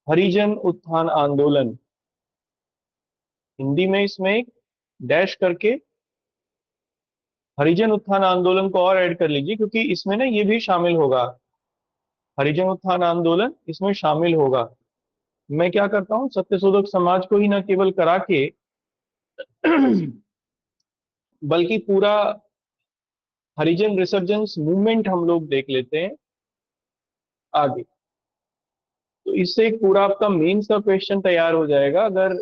हरिजन उत्थान आंदोलन, हिंदी में इसमें एक डैश करके हरिजन उत्थान आंदोलन को और ऐड कर लीजिए, क्योंकि इसमें ना ये भी शामिल होगा। हरिजन उत्थान आंदोलन इसमें शामिल होगा। मैं क्या करता हूँ, सत्यशोधक समाज को ही न केवल करा के बल्कि पूरा हरिजन रिसर्जेंस मूवमेंट हम लोग देख लेते हैं आगे। तो इससे एक पूरा आपका मेंस का क्वेश्चन तैयार हो जाएगा। अगर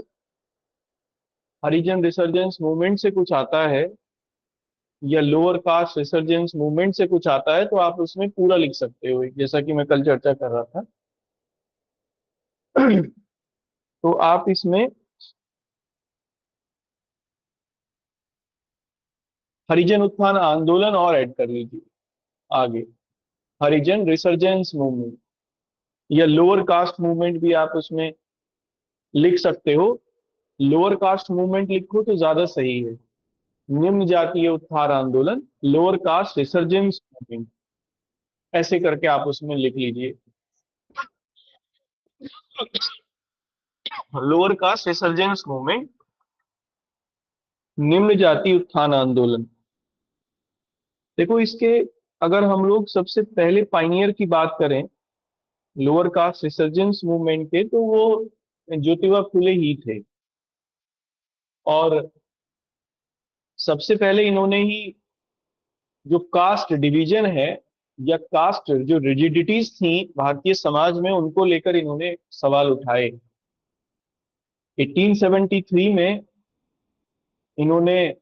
हरिजन रिसर्जेंस मूवमेंट से कुछ आता है या लोअर कास्ट रिसर्जेंस मूवमेंट से कुछ आता है, तो आप उसमें पूरा लिख सकते हो, जैसा कि मैं कल चर्चा कर रहा था। तो आप इसमें हरिजन उत्थान आंदोलन और ऐड कर लीजिए आगे। हरिजन रिसर्जेंस मूवमेंट या लोअर कास्ट मूवमेंट भी आप उसमें लिख सकते हो। लोअर कास्ट मूवमेंट लिखो तो ज्यादा सही है। निम्न जातीय उत्थान आंदोलन, लोअर कास्ट रिसर्जेंस मूवमेंट, ऐसे करके आप उसमें लिख लीजिए। लोअर कास्ट रिसर्जेंस मूवमेंट, निम्न जाति उत्थान आंदोलन। देखो इसके, अगर हम लोग सबसे पहले पाइनियर की बात करें लोअर कास्ट रिसर्जेंस मूवमेंट के, तो वो ज्योतिबा फुले ही थे। और सबसे पहले इन्होंने ही जो कास्ट डिवीजन है या कास्ट जो रिजिडिटीज थी भारतीय समाज में, उनको लेकर इन्होंने सवाल उठाए। 1873 में इन्होंने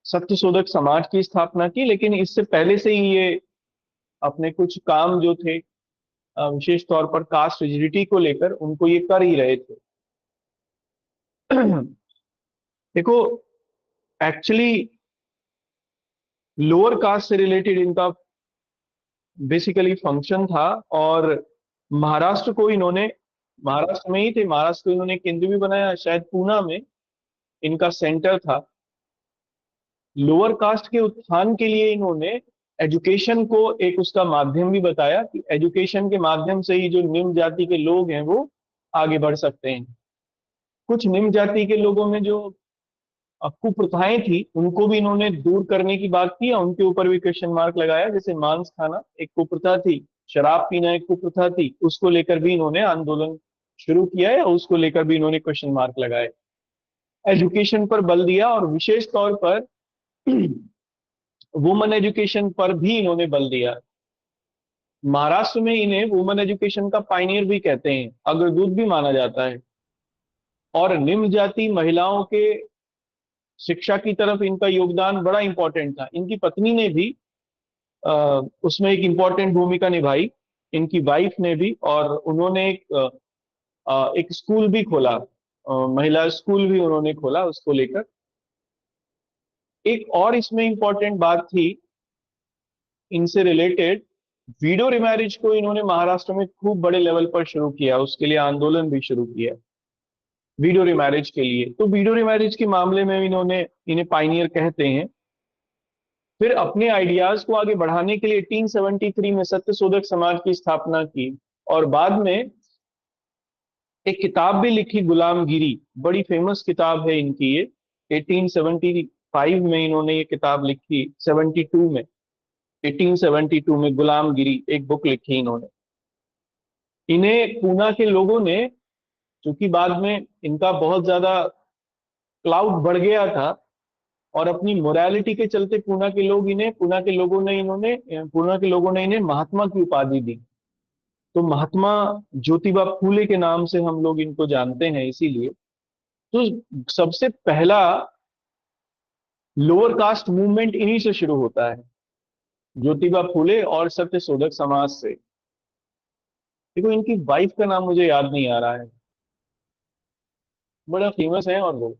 सत्यशोधक समाज की स्थापना की, लेकिन इससे पहले से ही ये अपने कुछ काम जो थे विशेष तौर पर कास्ट रिजिडिटी को लेकर, उनको ये कर ही रहे थे। देखो, एक्चुअली लोअर कास्ट से रिलेटेड इनका बेसिकली फंक्शन था। और महाराष्ट्र को इन्होंने, महाराष्ट्र में ही थे, महाराष्ट्र को इन्होंने केंद्र भी बनाया, शायद पूना में इनका सेंटर था। लोअर कास्ट के उत्थान के लिए इन्होंने एजुकेशन को एक उसका माध्यम भी बताया कि एजुकेशन के माध्यम से ही जो निम्न जाति के लोग हैं वो आगे बढ़ सकते हैं। कुछ निम्न जाति के लोगों में जो कुप्रथाएं थी उनको भी इन्होंने दूर करने की बात की, और उनके ऊपर भी क्वेश्चन मार्क लगाया। जैसे मांस खाना एक कुप्रथा थी, शराब पीना एक कुप्रथा थी, उसको लेकर भी इन्होंने आंदोलन शुरू किया है, और उसको लेकर भी इन्होंने क्वेश्चन मार्क लगाए। एजुकेशन पर बल दिया, और विशेष तौर पर वुमन एजुकेशन पर भी इन्होंने बल दिया। महाराष्ट्र में इन्हें वुमन एजुकेशन का पाइनियर भी कहते हैं, अग्रदूत भी माना जाता है। और निम्न जाति महिलाओं के शिक्षा की तरफ इनका योगदान बड़ा इंपॉर्टेंट था। इनकी पत्नी ने भी उसमें एक इंपॉर्टेंट भूमिका निभाई, इनकी वाइफ ने भी। और उन्होंने एक स्कूल भी खोला, महिला स्कूल भी उन्होंने खोला उसको लेकर। एक और इसमें इंपॉर्टेंट बात थी इनसे रिलेटेड, वीडो रिमैरिज को इन्होंने महाराष्ट्र में खूब बड़े लेवल पर शुरू किया, उसके लिए आंदोलन भी शुरू किया वीडो रिमैरिज के लिए। तो वीडो रिमैरिज के मामले में इन्होंने, इन्हें पाइनियर कहते हैं। फिर अपने आइडियाज को आगे बढ़ाने के लिए 1873 में सत्यशोधक समाज की स्थापना की, और बाद में एक किताब भी लिखी, गुलामगिरी, बड़ी फेमस किताब है इनकी ये। 1875 में इन्होंने ये किताब लिखी, 72 में, 1872 में गुलामगिरी एक बुक लिखी इन्होंने। इन्हें पूना के लोगों ने, क्योंकि बाद में इनका बहुत ज्यादा क्लाउड बढ़ गया था, और अपनी मोरालिटी के चलते पूना के लोग इन्हें, पूना के लोगों ने इन्हें महात्मा की उपाधि दी। तो महात्मा ज्योतिबा फूले के नाम से हम लोग इनको जानते हैं इसीलिए। तो सबसे पहला लोअर कास्ट मूवमेंट इन्हीं से शुरू होता है, ज्योतिबा फूले और सत्यशोधक समाज से। देखो इनकी वाइफ का नाम मुझे याद नहीं आ रहा है, बड़ा फेमस है, और वो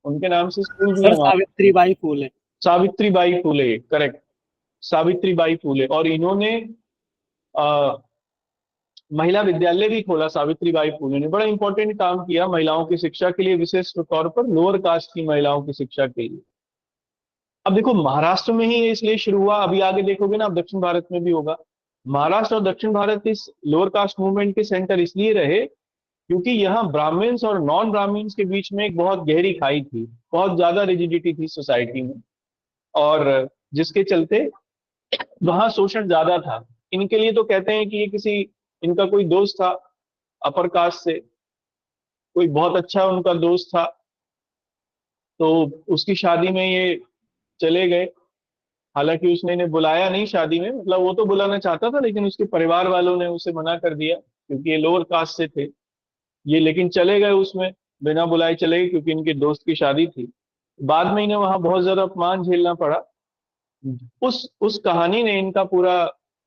उनके नाम से स्कूल भी है सर वहां। सावित्रीबाई फूले। सावित्री बाई फूले, करेक्ट, सावित्री बाई फूले। और इन्होंने आ, महिला विद्यालय भी खोला। सावित्री बाई फूले ने बड़ा इंपॉर्टेंट काम किया महिलाओं की शिक्षा के लिए, विशेष तौर पर लोअर कास्ट की महिलाओं की शिक्षा के लिए। अब देखो महाराष्ट्र में ही ये इसलिए शुरू हुआ, अभी आगे देखोगे ना, अब दक्षिण भारत में भी होगा। महाराष्ट्र और दक्षिण भारत इस लोअर कास्ट मूवमेंट के सेंटर इसलिए रहे क्योंकि यहाँ ब्राह्मण्स और नॉन ब्राह्मण्स के बीच में एक बहुत गहरी खाई थी, बहुत ज्यादा रिजिडिटी थी सोसाइटी में, और जिसके चलते वहां शोषण ज्यादा था। इनके लिए तो कहते हैं कि ये किसी, इनका कोई दोस्त था अपर कास्ट से, कोई बहुत अच्छा उनका दोस्त था, तो उसकी शादी में ये चले गए। हालांकि उसने इन्हें बुलाया नहीं शादी में, मतलब वो तो बुलाना चाहता था लेकिन उसके परिवार वालों ने उसे मना कर दिया क्योंकि ये लोअर कास्ट से थे। ये लेकिन चले गए उसमें, बिना बुलाए चले गए क्योंकि इनके दोस्त की शादी थी। बाद में इन्हें वहां बहुत ज्यादा अपमान झेलना पड़ा। उस कहानी ने इनका पूरा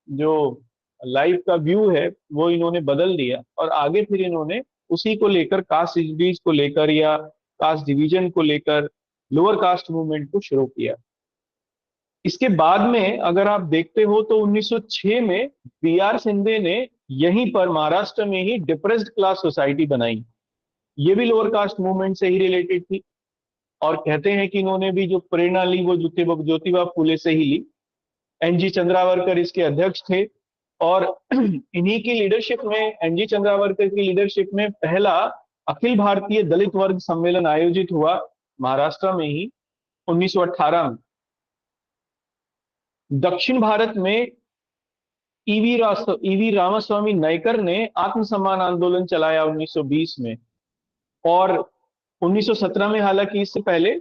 जो लाइफ का व्यू है वो इन्होंने बदल दिया, और आगे फिर इन्होंने उसी को लेकर, कास्ट डिवीज को लेकर या कास्ट डिवीजन को लेकर लोअर कास्ट मूवमेंट को शुरू किया। इसके बाद में अगर आप देखते हो तो 1906 में B.R. शिंदे ने यहीं पर महाराष्ट्र में ही डिप्रेस्ड क्लास सोसाइटी बनाई। ये भी लोअर कास्ट मूवमेंट से ही रिलेटेड थी, और कहते हैं कि इन्होंने भी जो प्रेरणा ली वो ज्योतिबा फूले से ही ली। एनजी चंद्रावरकर इसके अध्यक्ष थे, और इन्हीं की लीडरशिप में, एनजी चंद्रावरकर की लीडरशिप में पहला अखिल भारतीय दलित वर्ग सम्मेलन आयोजित हुआ महाराष्ट्र में ही 1918 में। दक्षिण भारत में ईवी रामास्वामी नायकर ने आत्मसम्मान आंदोलन चलाया 1920 में, और 1917 में, हालांकि इससे पहले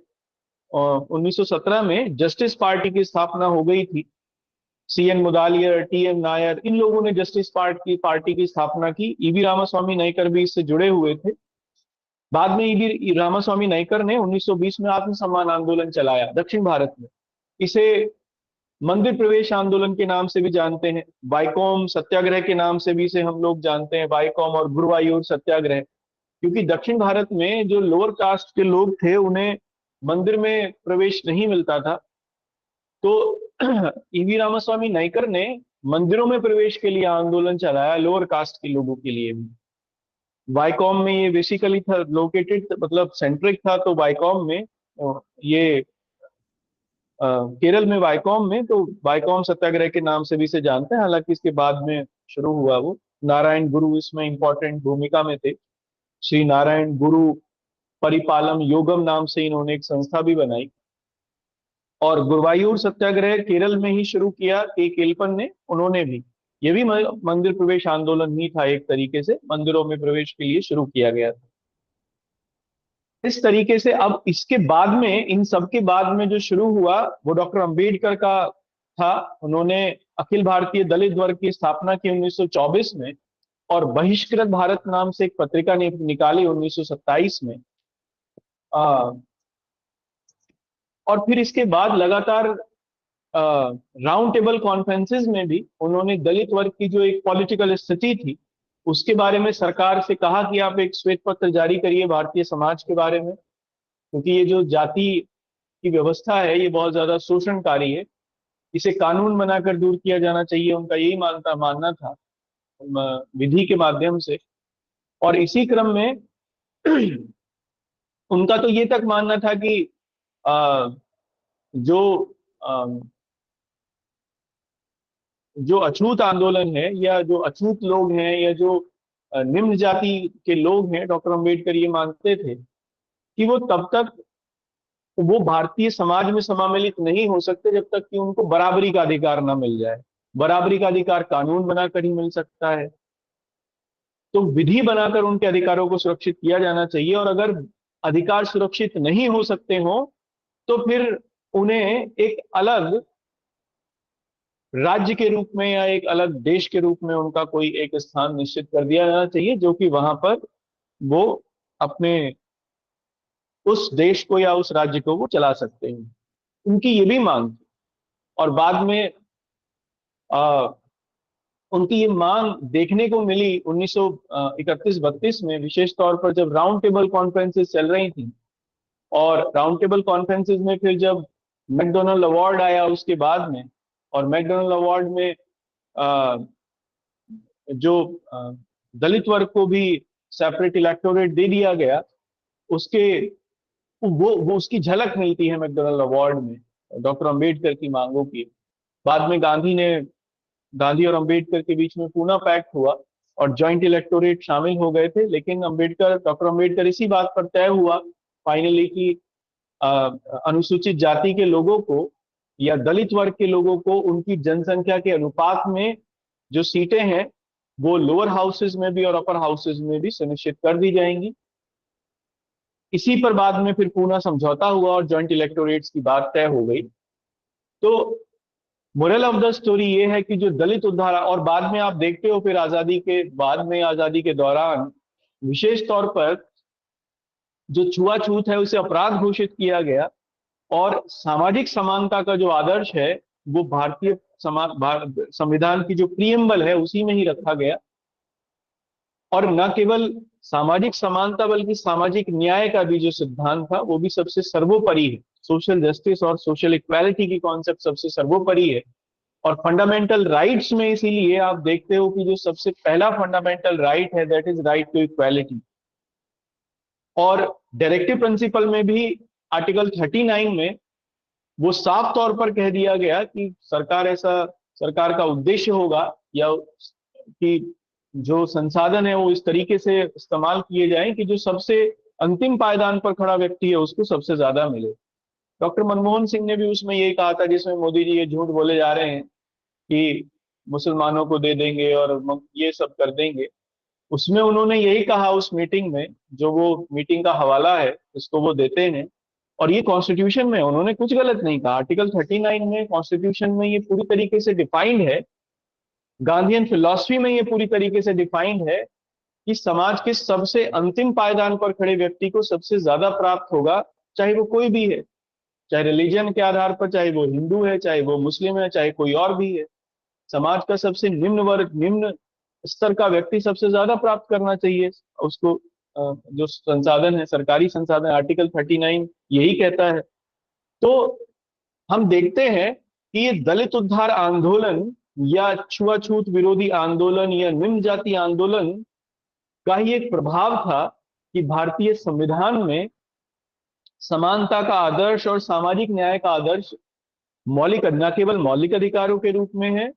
1917 में जस्टिस पार्टी की स्थापना हो गई थी। CN मुदालियर, TM नायर, इन लोगों ने जस्टिस पार्टी की स्थापना की। ईवी रामास्वामी नायकर भी इससे जुड़े हुए थे। बाद में ईवी रामास्वामी नायकर ने 1920 में आत्मसम्मान आंदोलन चलाया दक्षिण भारत में। इसे मंदिर प्रवेश आंदोलन के नाम से भी जानते हैं, वाइकोम सत्याग्रह के नाम से भी इसे हम लोग जानते हैं, वाइकोम और गुरुवायूर सत्याग्रह। क्योंकि दक्षिण भारत में जो लोअर कास्ट के लोग थे उन्हें मंदिर में प्रवेश नहीं मिलता था, तो ईवी रामास्वामी नायकर ने मंदिरों में प्रवेश के लिए आंदोलन चलाया, लोअर कास्ट के लोगों के लिए भी। वाइकॉम में ये बेसिकली था लोकेटेड, मतलब सेंट्रिक था, तो वाइकॉम में ये केरल में वाइकॉम में, तो वाइकॉम सत्याग्रह के नाम से भी इसे जानते हैं। हालांकि इसके बाद में शुरू हुआ वो, नारायण गुरु इसमें इंपॉर्टेंट भूमिका में थे। श्री नारायण गुरु परिपालम योगम नाम से इन्होंने एक संस्था भी बनाई। और गुरुवायूर सत्याग्रह केरल में ही शुरू किया के केलपन ने, उन्होंने भी, ये भी मंदिर प्रवेश आंदोलन ही था, एक तरीके से मंदिरों में प्रवेश के लिए शुरू किया गया था। इस तरीके से अब इसके बाद में, इन सब के बाद में जो शुरू हुआ वो डॉक्टर अंबेडकर का था। उन्होंने अखिल भारतीय दलित वर्ग की स्थापना की 1924 में, और बहिष्कृत भारत नाम से एक पत्रिका निकाली 1927 में। और फिर इसके बाद लगातार राउंड टेबल कॉन्फ्रेंसेस में भी उन्होंने दलित वर्ग की जो एक पॉलिटिकल स्थिति थी उसके बारे में सरकार से कहा कि आप एक श्वेत पत्र जारी करिए भारतीय समाज के बारे में, क्योंकि ये जो जाति की व्यवस्था है ये बहुत ज्यादा शोषणकारी है, इसे कानून बनाकर दूर किया जाना चाहिए। उनका यही मानना था, विधि के माध्यम से। और इसी क्रम में उनका तो ये तक मानना था कि अ, जो अ, जो अछूत आंदोलन है, या जो अछूत लोग हैं, या जो निम्न जाति के लोग हैं, डॉक्टर अंबेडकर ये मानते थे कि वो तब तक, वो भारतीय समाज में समावेशित नहीं हो सकते जब तक कि उनको बराबरी का अधिकार ना मिल जाए। बराबरी का अधिकार कानून बनाकर ही मिल सकता है। तो विधि बनाकर उनके अधिकारों को सुरक्षित किया जाना चाहिए, और अगर अधिकार सुरक्षित नहीं हो सकते हो तो फिर उन्हें एक अलग राज्य के रूप में या एक अलग देश के रूप में उनका कोई एक स्थान निश्चित कर दिया जाना चाहिए, जो कि वहां पर वो अपने उस देश को या उस राज्य को वो चला सकते हैं। उनकी ये भी मांग थी। और बाद में आ, उनकी ये मांग देखने को मिली 1931-32 में, विशेष तौर पर जब राउंड टेबल कॉन्फ्रेंसेस चल रही थी। और राउंड टेबल कॉन्फ्रेंसेस में फिर जब मैकडोनल्ड अवार्ड आया उसके बाद में, और मैकडोनल्ड अवार्ड में आ, जो दलित वर्ग को भी सेपरेट इलेक्टोरेट दे दिया गया, उसके वो उसकी झलक मिलती है मैकडोनल्ड अवार्ड में डॉक्टर अंबेडकर की मांगों की। बाद में गांधी और अंबेडकर के बीच में पूना पैक्ट हुआ, और जॉइंट इलेक्टोरेट शामिल हो गए थे, लेकिन डॉक्टर अम्बेडकर इसी बात पर तय हुआ फाइनली कि अ, अनुसूचित जाति के लोगों को या दलित वर्ग के लोगों को उनकी जनसंख्या के अनुपात में जो सीटें हैं वो लोअर हाउसेज में भी और अपर हाउसेज में भी सुनिश्चित कर दी जाएंगी। इसी पर बाद में फिर पूना समझौता हुआ और जॉइंट इलेक्टोरेट्स की बात तय हो गई। तो मोरल ऑफ द स्टोरी ये है कि जो दलित उद्धार, और बाद में आप देखते हो फिर आजादी के दौरान विशेष तौर पर जो छुआछूत है उसे अपराध घोषित किया गया, और सामाजिक समानता का जो आदर्श है वो संविधान की जो प्रियम्बल है उसी में ही रखा गया। और न केवल सामाजिक समानता बल्कि सामाजिक न्याय का भी जो सिद्धांत था वो भी सबसे सर्वोपरि है। सोशल जस्टिस और सोशल इक्वालिटी की कॉन्सेप्ट सबसे सर्वोपरि है। और फंडामेंटल राइट्स में इसीलिए आप देखते हो कि जो सबसे पहला फंडामेंटल राइट है that is right to equality. और डायरेक्टिव प्रिंसिपल में भी आर्टिकल 39 में वो साफ तौर पर कह दिया गया कि सरकार का उद्देश्य होगा या कि जो संसाधन है वो इस तरीके से इस्तेमाल किए जाएं कि जो सबसे अंतिम पायदान पर खड़ा व्यक्ति है उसको सबसे ज्यादा मिले। डॉक्टर मनमोहन सिंह ने भी उसमें यही कहा था, जिसमें मोदी जी ये झूठ बोले जा रहे हैं कि मुसलमानों को दे देंगे और ये सब कर देंगे। उसमें उन्होंने यही कहा उस मीटिंग में, जो वो मीटिंग का हवाला है इसको वो देते हैं, और ये कॉन्स्टिट्यूशन में उन्होंने कुछ गलत नहीं कहा। आर्टिकल 39 में कॉन्स्टिट्यूशन में ये पूरी तरीके से डिफाइंड है, गांधीयन फिलॉसफी में ये पूरी तरीके से डिफाइंड है कि समाज के सबसे अंतिम पायदान पर खड़े व्यक्ति को सबसे ज्यादा प्राप्त होगा, चाहे वो कोई भी है, चाहे रिलीजन के आधार पर, चाहे वो हिंदू है, चाहे वो मुस्लिम है, चाहे कोई और भी है। समाज का सबसे निम्न स्तर का व्यक्ति सबसे ज्यादा प्राप्त करना चाहिए उसको जो संसाधन है, सरकारी संसाधन। आर्टिकल 39 यही कहता है। तो हम देखते हैं कि ये दलित उद्धार आंदोलन या छुआछूत विरोधी आंदोलन या निम्न जाति आंदोलन का ही एक प्रभाव था कि भारतीय संविधान में समानता का आदर्श और सामाजिक न्याय का आदर्श मौलिक, न केवल मौलिक अधिकारों के रूप में है,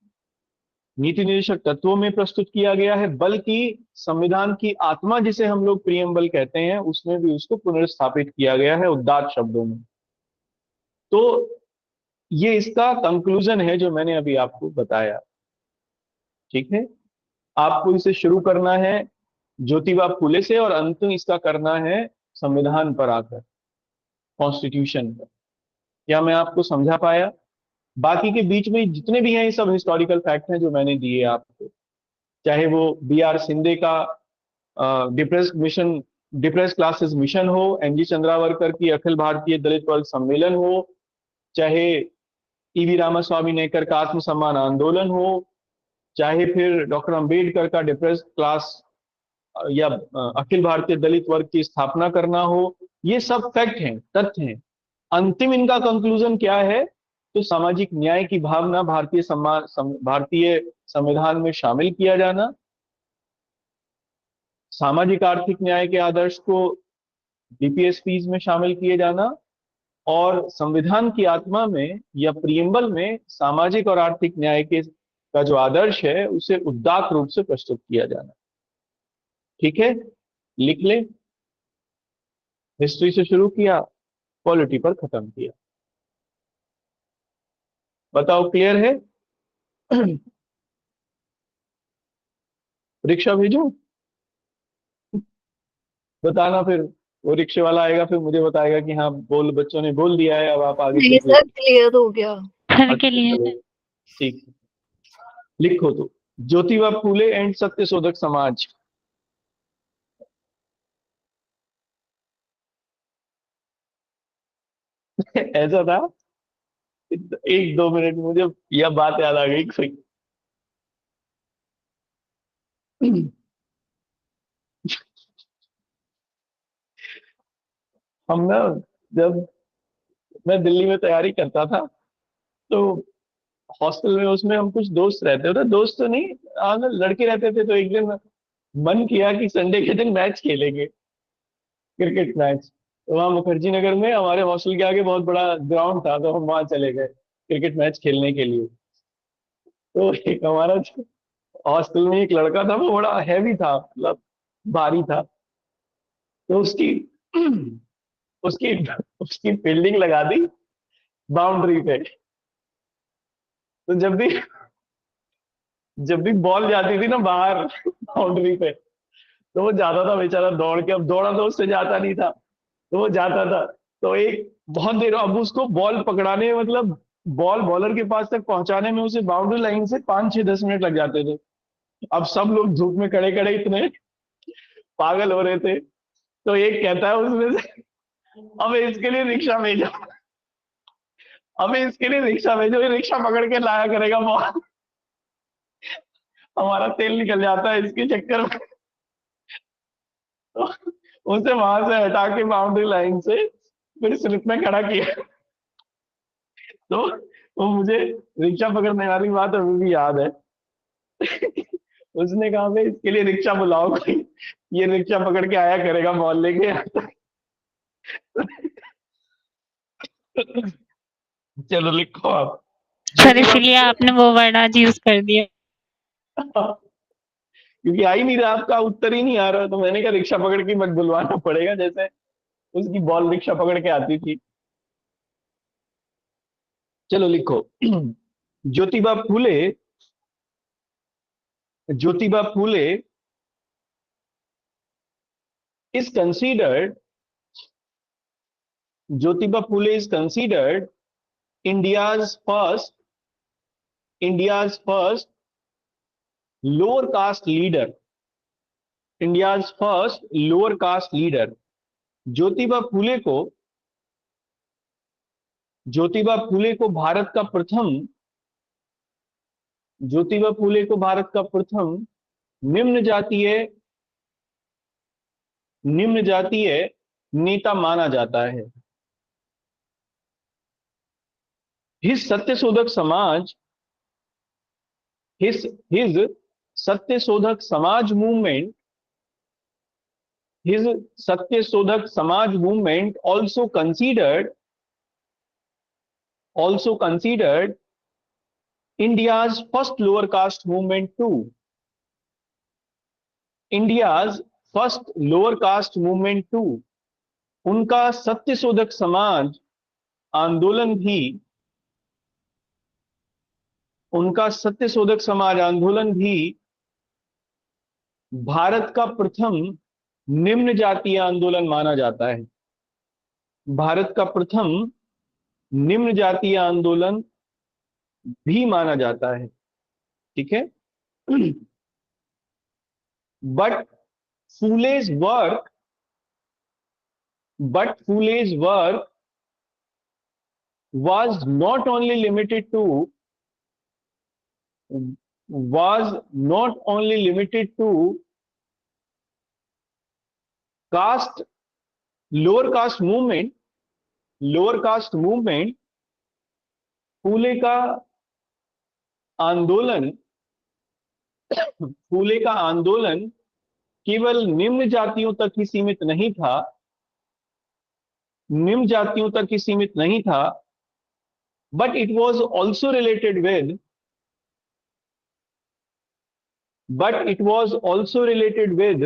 नीति निर्देशक तत्वों में प्रस्तुत किया गया है, बल्कि संविधान की आत्मा जिसे हम लोग प्रियम्बल कहते हैं उसमें भी उसको पुनर्स्थापित किया गया है उदात्त शब्दों में। तो ये इसका कंक्लूजन है जो मैंने अभी आपको बताया। ठीक है, आपको इसे शुरू करना है ज्योतिबा फूले से और अंत इसका करना है संविधान पर आकर, कॉन्स्टिट्यूशन पर। क्या मैं आपको समझा पाया? बाकी के बीच में जितने भी हैं ये सब हिस्टोरिकल फैक्ट हैं जो मैंने दिए आपको, चाहे वो B.R. सिंधे का depress mission, depress classes mission हो, एनजी चंद्रावरकर की अखिल भारतीय दलित वर्ग सम्मेलन हो, चाहे ईवी रामास्वामी नेकर का आत्मसम्मान आंदोलन हो, चाहे फिर डॉक्टर अंबेडकर का डिप्रेस क्लास या अखिल भारतीय दलित वर्ग की स्थापना करना हो, ये सब फैक्ट हैं, तथ्य हैं। अंतिम इनका कंक्लूजन क्या है? तो सामाजिक न्याय की भावना भारतीय संविधान में शामिल किया जाना, सामाजिक आर्थिक न्याय के आदर्श को डीपीएसपीज में शामिल किए जाना, और संविधान की आत्मा में या प्रियम्बल में सामाजिक और आर्थिक न्याय के का जो आदर्श है उसे उदात्त रूप से प्रस्तुत किया जाना। ठीक है, लिख ले। हिस्ट्री से शुरू किया, पॉलिटी पर खत्म किया। बताओ, क्लियर है? रिक्शा भेजूं? बताना फिर। वो रिक्शे वाला आएगा फिर मुझे बताएगा कि हाँ बोल, बच्चों ने बोल दिया है, अब आप आगे नहीं चलिए। सर, क्लियर हो गया। सर अच्छा के लिए चलो, ठीक है। लिखो तो, ज्योतिबा फूले एंड सत्य शोधक समाज। ऐसा था। 1-2 मिनट मुझे यह बात याद आ गई कोई। हम ना, जब मैं दिल्ली में तैयारी करता था तो हॉस्टल में उसमें हम कुछ दोस्त रहते थे, दोस्त तो नहीं, हाँ लड़के रहते थे। तो एक दिन मन किया कि संडे के दिन मैच खेलेंगे, क्रिकेट मैच। तो वहाँ मुखर्जी नगर में हमारे हॉस्टल के आगे बहुत बड़ा ग्राउंड था, तो हम वहाँ चले गए क्रिकेट मैच खेलने के लिए। तो एक हमारा हॉस्टल में एक लड़का था, वो बड़ा हैवी था, मतलब भारी था। तो उसकी उसकी उसकी फील्डिंग लगा दी बाउंड्री पे। तो जब भी बॉल जाती थी ना बाहर बाउंड्री पे, तो वो जाता था बेचारा दौड़ के। अब दौड़ा तो उससे जाता नहीं था, तो वो जाता था। तो एक बहुत देर, अब उसको बॉल पकड़ाने में, मतलब बॉल बॉलर के पास तक पहुंचाने में उसे बाउंड्री लाइन से 5 6 10 मिनट लग जाते थे। अब सब लोग धूप में खड़े खड़े इतने पागल हो रहे थे। तो एक कहता है उसमें से, अब इसके लिए रिक्शा भेजो, अब इसके लिए रिक्शा भेजो, ये रिक्शा पकड़ के लाया करेगा बॉल, हमारा तेल निकल जाता है इसके चक्कर में। तो उसे वहां से हटा के बाउंड्री लाइन से फिर स्लिप में खड़ा किया। तो वो मुझे रिक्शा पकड़ने वाली बात अभी भी याद है। उसने कहा भाई इसके लिए रिक्शा बुलाओ कोई, ये रिक्शा पकड़ के आया करेगा बॉल लेके। चलो लिखो आप। सर ज्योतिबा इसीलिए फुले। आपने वो वर्ड आज यूज कर दिया। क्योंकि आ ही नहीं रहा, आपका उत्तर ही नहीं आ रहा, तो मैंने कहा रिक्शा पकड़ के मत बुलवाना पड़ेगा, जैसे उसकी बॉल रिक्शा पकड़ के आती थी। चलो लिखो। Jyotiba Phule, Jyotiba Phule is considered, Jyotiba Phule is considered India's first, India's first lower caste leader, India's first lower caste leader। Jyotiba Phule को, ज्योतिबा फुले को भारत का प्रथम, ज्योतिबा फुले को भारत का प्रथम निम्न जातीय, निम्न जातीय नेता माना जाता है। His Satyashodhak Samaj, his Satyashodhak Samaj movement, his Satyashodhak Samaj movement also considered India's first lower caste movement too, India's first lower caste movement too। उनका सत्यशोधक समाज आंदोलन भी, उनका सत्यशोधक समाज आंदोलन भी भारत का प्रथम निम्न जातीय आंदोलन माना जाता है। भारत का प्रथम निम्न जातीय आंदोलन भी माना जाता है। ठीक है। But Phule's work, but Fule's work was not only limited to, was not only limited to caste, lower caste movement, lower caste movement। फूले का आंदोलन, फूले का आंदोलन केवल निम्न जातियों तक ही सीमित नहीं था, निम्न जातियों तक ही सीमित नहीं था, but it was also related with, but it was also related with,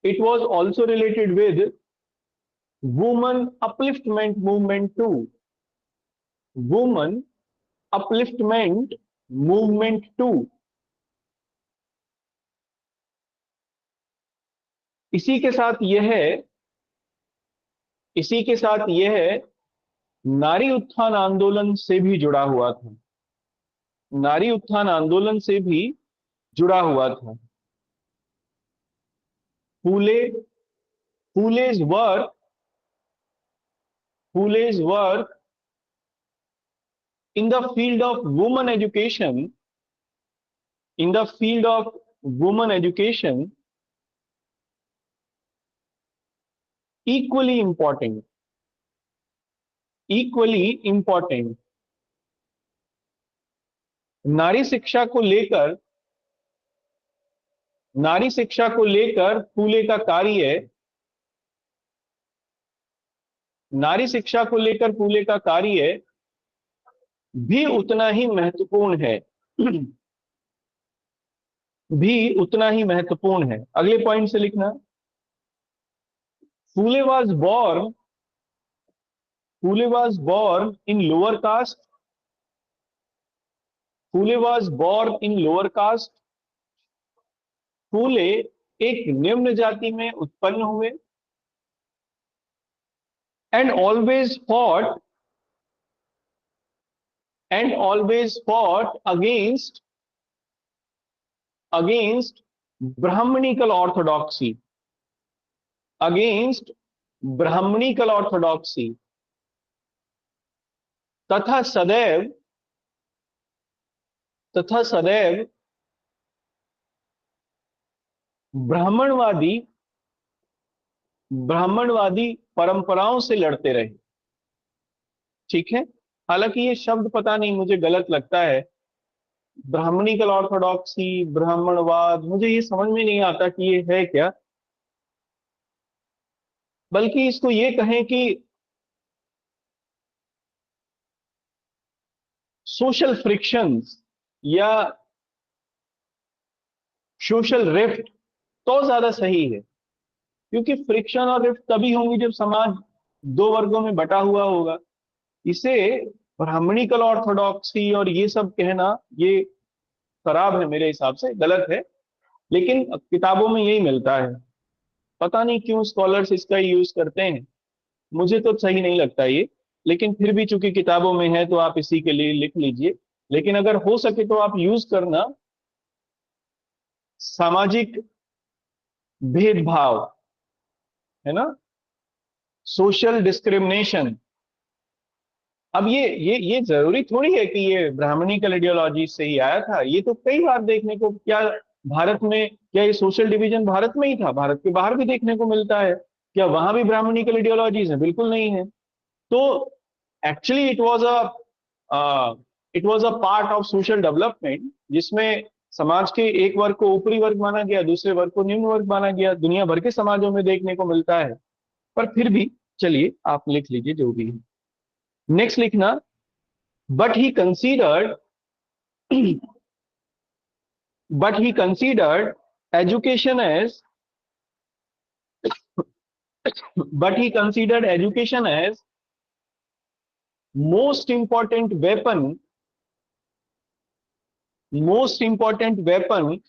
it was also related with woman upliftment movement too, woman upliftment movement too। इसी के साथ यह, इसी के साथ यह नारी उत्थान आंदोलन से भी जुड़ा हुआ था, नारी उत्थान आंदोलन से भी जुड़ा हुआ था। फूले, फूले's work, फूले's work in the field of women education, in the field of women education equally important, equally important। नारी शिक्षा को लेकर, नारी शिक्षा को लेकर फूले का कार्य, नारी शिक्षा को लेकर फूले का कार्य भी उतना ही महत्वपूर्ण है। भी उतना ही महत्वपूर्ण है। अगले पॉइंट से लिखना। Phule was born Phule was born in lower caste Phule was born in lower caste. Phule एक निम्न जाति में उत्पन्न हुए। And always fought against Brahmanical orthodoxy against Brahmanical orthodoxy तथा सदैव ब्राह्मणवादी ब्राह्मणवादी परंपराओं से लड़ते रहे। ठीक है। हालांकि ये शब्द पता नहीं मुझे गलत लगता है। ब्राह्मणिकल ऑर्थोडॉक्सी, ब्राह्मणवाद, मुझे ये समझ में नहीं आता कि ये है क्या। बल्कि इसको ये कहें कि सोशल फ्रिक्शंस या सोशल रिफ्ट तो ज्यादा सही है। क्योंकि फ्रिक्शन और रिफ्ट तभी होंगी जब समाज दो वर्गों में बटा हुआ होगा। इसे ब्राह्मणिकल ऑर्थोडॉक्सी और ये सब कहना ये खराब है, मेरे हिसाब से गलत है। लेकिन किताबों में यही मिलता है। पता नहीं क्यों स्कॉलर्स इसका यूज करते हैं, मुझे तो सही नहीं लगता ये। लेकिन फिर भी चूंकि किताबों में है तो आप इसी के लिए लिख लीजिए। लेकिन अगर हो सके तो आप यूज करना सामाजिक भेदभाव, है ना, सोशल डिस्क्रिमिनेशन। अब ये जरूरी थोड़ी है कि ये ब्राह्मणिकल आइडियोलॉजी से ही आया था। ये तो कई बार देखने को क्या भारत में, क्या ये सोशल डिवीजन भारत में ही था? भारत के बाहर भी देखने को मिलता है। क्या वहां भी ब्राह्मणिकल आइडियोलॉजीज है? बिल्कुल नहीं है। तो actually it was a part of social development, जिसमें समाज के एक वर्ग को ऊपरी वर्ग माना गया, दूसरे वर्ग को निम्न वर्ग माना गया। दुनिया भर के समाजों में देखने को मिलता है। पर फिर भी चलिए आप लिख लीजिए जो भी है। नेक्स्ट लिखना। But he considered but he considered education as but he considered education as most important weapon most important weapon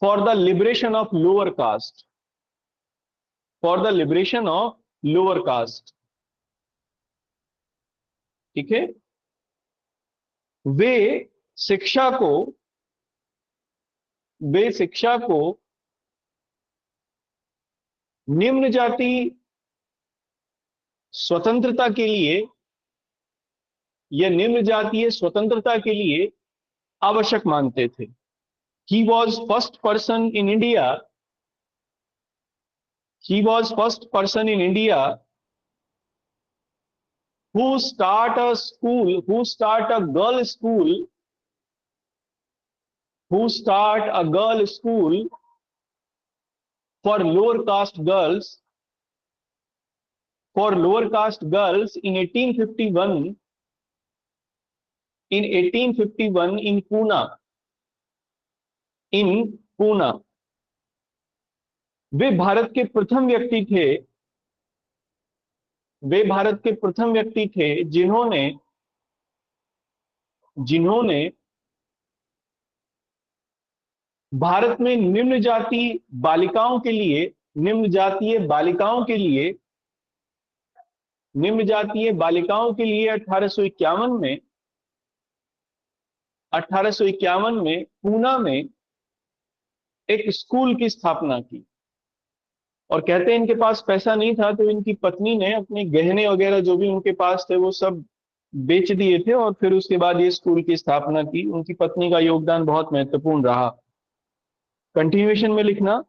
for the liberation of lower caste for the liberation of lower caste। ठीक है। वे शिक्षा को वे शिक्षा को निम्न जाति स्वतंत्रता के लिए या निम्न जातीय स्वतंत्रता के लिए आवश्यक मानते थे। he was first person in india he was first person in india who start a girl school who start a girl school for lower caste girls in 1851 in Pune। वे भारत के प्रथम व्यक्ति थे वे भारत के प्रथम व्यक्ति थे जिन्होंने जिन्होंने भारत में निम्न जातीय बालिकाओं के लिए निम्न जातीय बालिकाओं के लिए 1851 में पूना में एक स्कूल की स्थापना की। और कहते हैं इनके पास पैसा नहीं था, तो इनकी पत्नी ने अपने गहने वगैरह जो भी उनके पास थे वो सब बेच दिए थे और फिर उसके बाद ये स्कूल की स्थापना की। उनकी पत्नी का योगदान बहुत महत्वपूर्ण रहा। कंटिन्यूएशन में लिखना।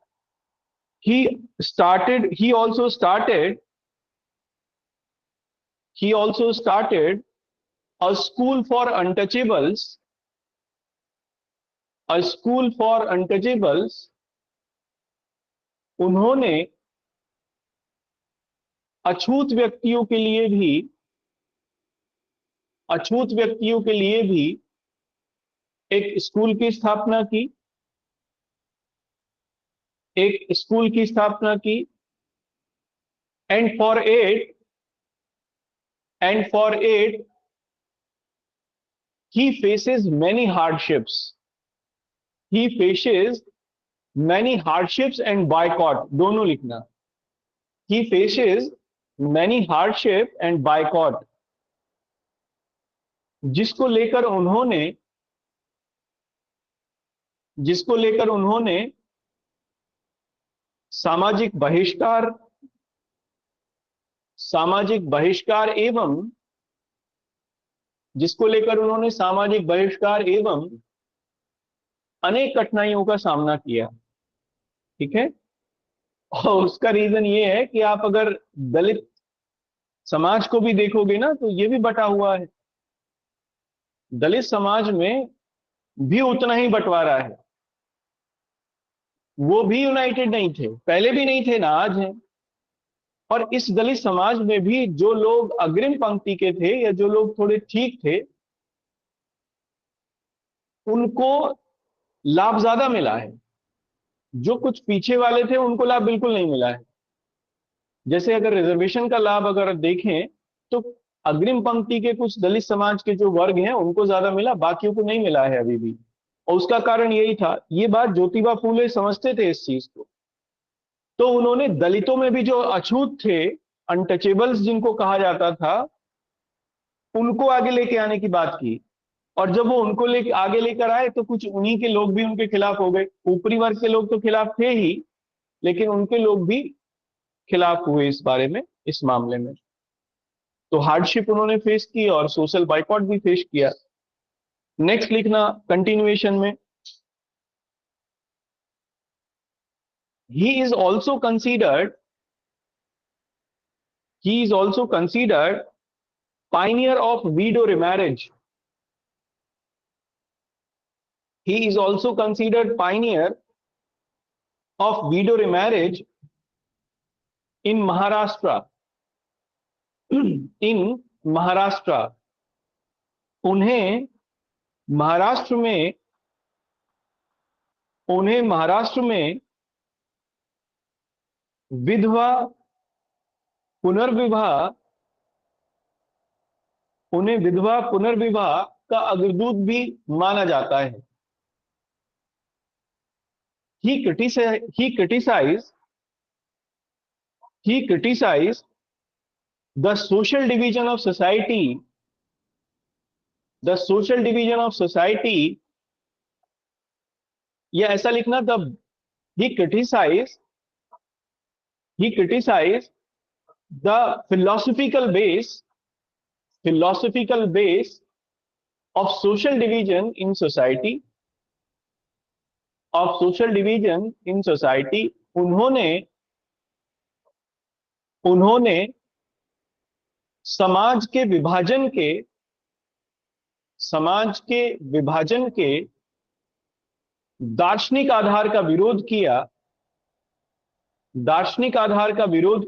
he also started he also started a school for untouchables a school for untouchables। उन्होंने अछूत व्यक्तियों के लिए भी अछूत व्यक्तियों के लिए भी एक स्कूल की स्थापना की, एक स्कूल की स्थापना की। And for it and for it he faces many hardships, he faces many hardships and boycott, दोनों लिखना। He faces many hardship and boycott, जिसको लेकर उन्होंने जिसको लेकर उन्होंने सामाजिक बहिष्कार सामाजिक बहिष्कार एवं जिसको लेकर उन्होंने सामाजिक बहिष्कार एवं अनेक कठिनाइयों का सामना किया। ठीक है। और उसका रीजन ये है कि आप अगर दलित समाज को भी देखोगे ना, तो ये भी बटा हुआ है। दलित समाज में भी उतना ही बंटवारा है। वो भी यूनाइटेड नहीं थे, पहले भी नहीं थे ना आज हैं। और इस दलित समाज में भी जो लोग अग्रिम पंक्ति के थे या जो लोग थोड़े ठीक थे, उनको लाभ ज्यादा मिला है। जो कुछ पीछे वाले थे उनको लाभ बिल्कुल नहीं मिला है। जैसे अगर रिजर्वेशन का लाभ अगर देखें, तो अग्रिम पंक्ति के कुछ दलित समाज के जो वर्ग हैं उनको ज्यादा मिला, बाकियों को नहीं मिला है अभी भी। और उसका कारण यही था, ये बात ज्योतिबा फूले समझते थे इस चीज को। तो उन्होंने दलितों में भी जो अछूत थे, अनटचेबल्स जिनको कहा जाता था, उनको आगे लेके आने की बात की। और जब वो उनको लेके आगे लेकर आए, तो कुछ उन्हीं के लोग भी उनके खिलाफ हो गए। ऊपरी वर्ग के लोग तो खिलाफ थे ही, लेकिन उनके लोग भी खिलाफ हुए इस बारे में, इस मामले में। तो हार्डशिप उन्होंने फेस की और सोशल बाइकॉट भी फेस किया। नेक्स्ट लिखना कंटिन्यूएशन में, he is also considered he is also considered pioneer of widow remarriage. He is also considered pioneer of widow remarriage in Maharashtra. In Maharashtra, उन्हें महाराष्ट्र में उन्हें महाराष्ट्र में विधवा पुनर्विवाह उन्हें विधवा पुनर्विवाह का अग्रदूत भी माना जाता है। He criticized he criticized he criticized the social division of society the social division of society, या ऐसा लिखना, the he criticized he criticized the philosophical base of social division in society उन्होंने उन्होंने समाज के विभाजन के समाज के विभाजन के दार्शनिक आधार का विरोध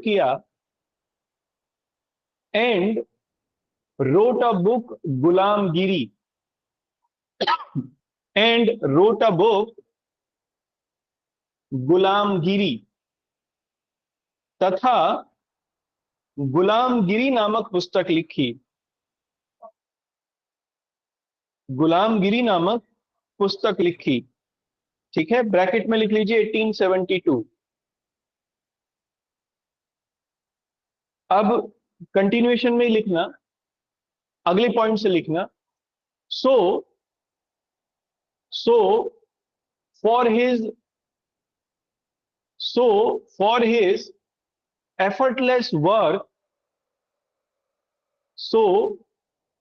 किया and wrote a book Gulamgiri and wrote a book गुलामगिरी तथा गुलामगिरी नामक पुस्तक लिखी। गुलामगिरी नामक पुस्तक लिखी। ठीक है, ब्रैकेट में लिख लीजिए 1872। अब कंटिन्यूएशन में लिखना, अगले पॉइंट से लिखना। So so for his for his effortless work so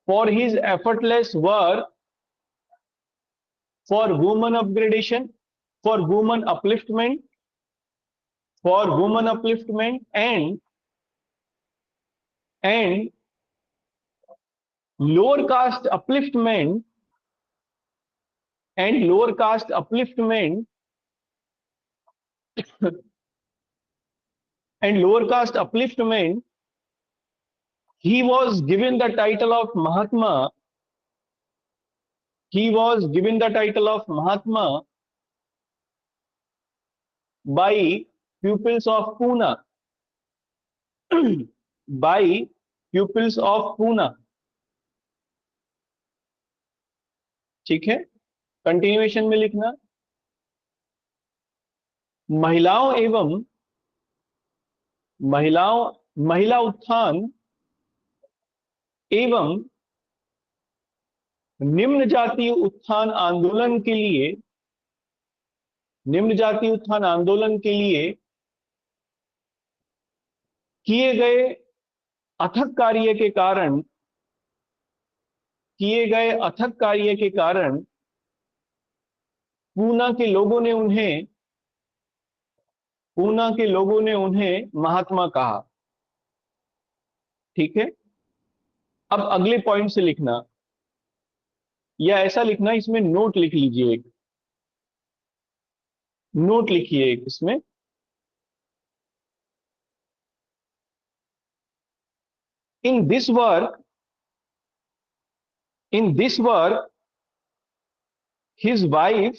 for his effortless work for woman upgradation, for woman upliftment and lower caste upliftment and lower caste upliftment and lower caste upliftment he was given the title of Mahatma. He was given the title of Mahatma by pupils of Pune. by pupils of Pune. ठीक है, continuation में लिखना, महिलाओं एवं महिला उत्थान एवं निम्न जातीय उत्थान आंदोलन के लिए, निम्न जातीय उत्थान आंदोलन के लिए किए गए अथक कार्य के कारण, किए गए अथक कार्य के कारण पूना के लोगों ने उन्हें, पूना के लोगों ने उन्हें महात्मा कहा। ठीक है, अब अगले पॉइंट से लिखना, या ऐसा लिखना, इसमें नोट लिख लीजिए, एक नोट लिखिए एक इसमें, in this work, in this work his wife,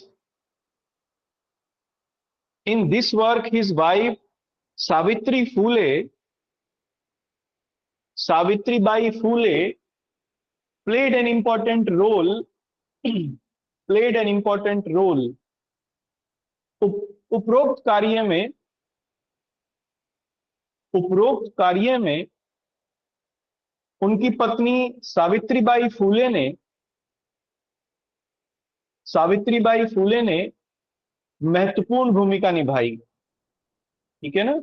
in this work his wife Savitri Phule, Savitribai Phule played an important role, played an important role. उपरोक्त कार्य में, उपरोक्त कार्य में उनकी पत्नी सावित्रीबाई फूले ने, सावित्रीबाई फूले ने महत्वपूर्ण भूमिका निभाई। ठीक है ना,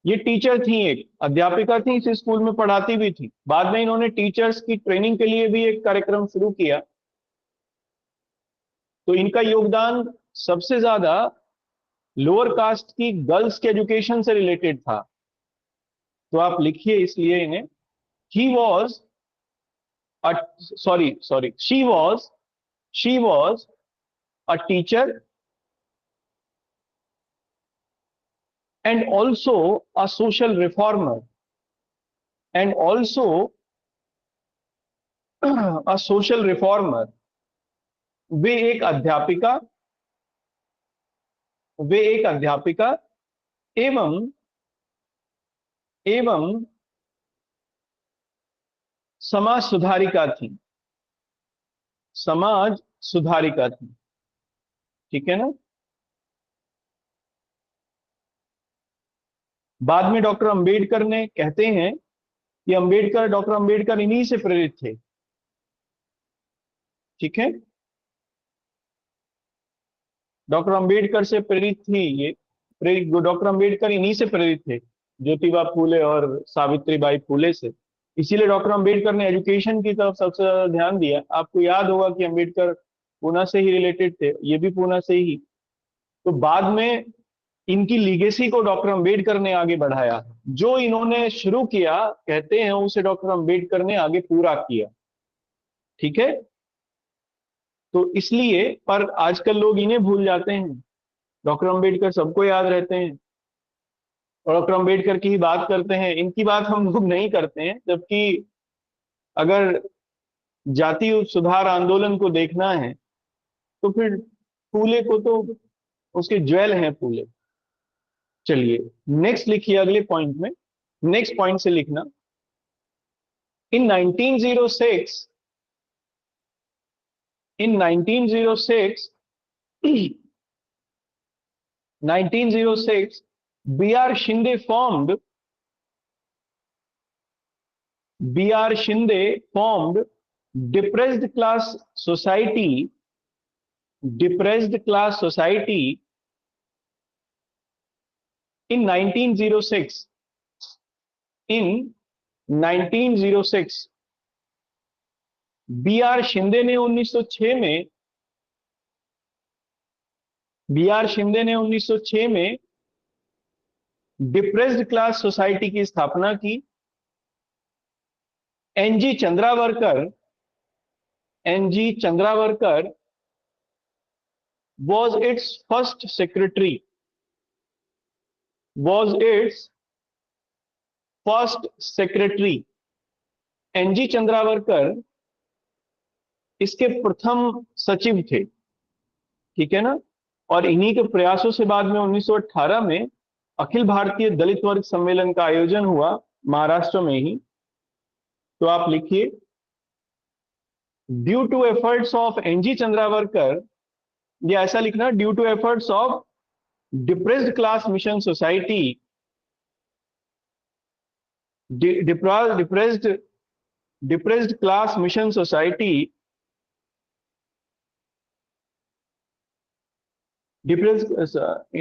ये टीचर थी, एक अध्यापिका थी, इस स्कूल में पढ़ाती भी थी। बाद में इन्होंने टीचर्स की ट्रेनिंग के लिए भी एक कार्यक्रम शुरू किया। तो इनका योगदान सबसे ज्यादा लोअर कास्ट की गर्ल्स के एजुकेशन से रिलेटेड था। तो आप लिखिए इसलिए इन्हें, he was sorry she was a teacher and also a social reformer, and also a social reformer. वे एक अध्यापिका, वे एक अध्यापिका एवं समाज सुधारिका थी, समाज सुधारिका थी। ठीक है ना, बाद में डॉक्टर अंबेडकर ने, कहते हैं कि डॉक्टर अंबेडकर इन्हीं से प्रेरित थे। ठीक है, डॉक्टर अंबेडकर से प्रेरित थी ये, डॉक्टर अंबेडकर इन्हीं से प्रेरित थे, ज्योतिबा फूले और सावित्रीबाई फूले से। इसीलिए डॉक्टर अंबेडकर ने एजुकेशन की तरफ सबसे ज्यादा ध्यान दिया। आपको याद होगा कि अंबेडकर पूना से ही रिलेटेड थे, ये भी पूना से ही। तो बाद में इनकी लीगेसी को डॉक्टर अंबेडकर ने आगे बढ़ाया। जो इन्होंने शुरू किया, कहते हैं, उसे डॉक्टर अंबेडकर ने आगे पूरा किया। ठीक है, तो इसलिए, पर आजकल लोग इन्हें भूल जाते हैं। डॉक्टर अंबेडकर सबको याद रहते हैं और डॉक्टर अंबेडकर की ही बात करते हैं, इनकी बात हम लोग नहीं करते हैं। जबकि अगर जातीय सुधार आंदोलन को देखना है तो फिर फूले को तो उसके ज्वेल हैं फूले। चलिए नेक्स्ट लिखिए, अगले पॉइंट में, नेक्स्ट पॉइंट से लिखना, इन 1906, in 1906 1906 B.R. Shinde formed depressed class society, depressed class society in 1906, in 1906 B R. Shinde ने 1906 में, बी.आर. शिंदे ने 1906 में डिप्रेस्ड क्लास सोसाइटी की स्थापना की। N G Chandavarkar, N G Chandavarkar was its first secretary, was its first secretary। N G Chandavarkar इसके प्रथम सचिव थे, ठीक है ना। और इन्हीं के प्रयासों से बाद में 1918 में अखिल भारतीय दलित वर्ग सम्मेलन का आयोजन हुआ, महाराष्ट्र में ही। तो आप लिखिए, due to efforts of N G Chandavarkar, या ऐसा लिखना, due to efforts of depressed class mission society, depressed class mission society, depressed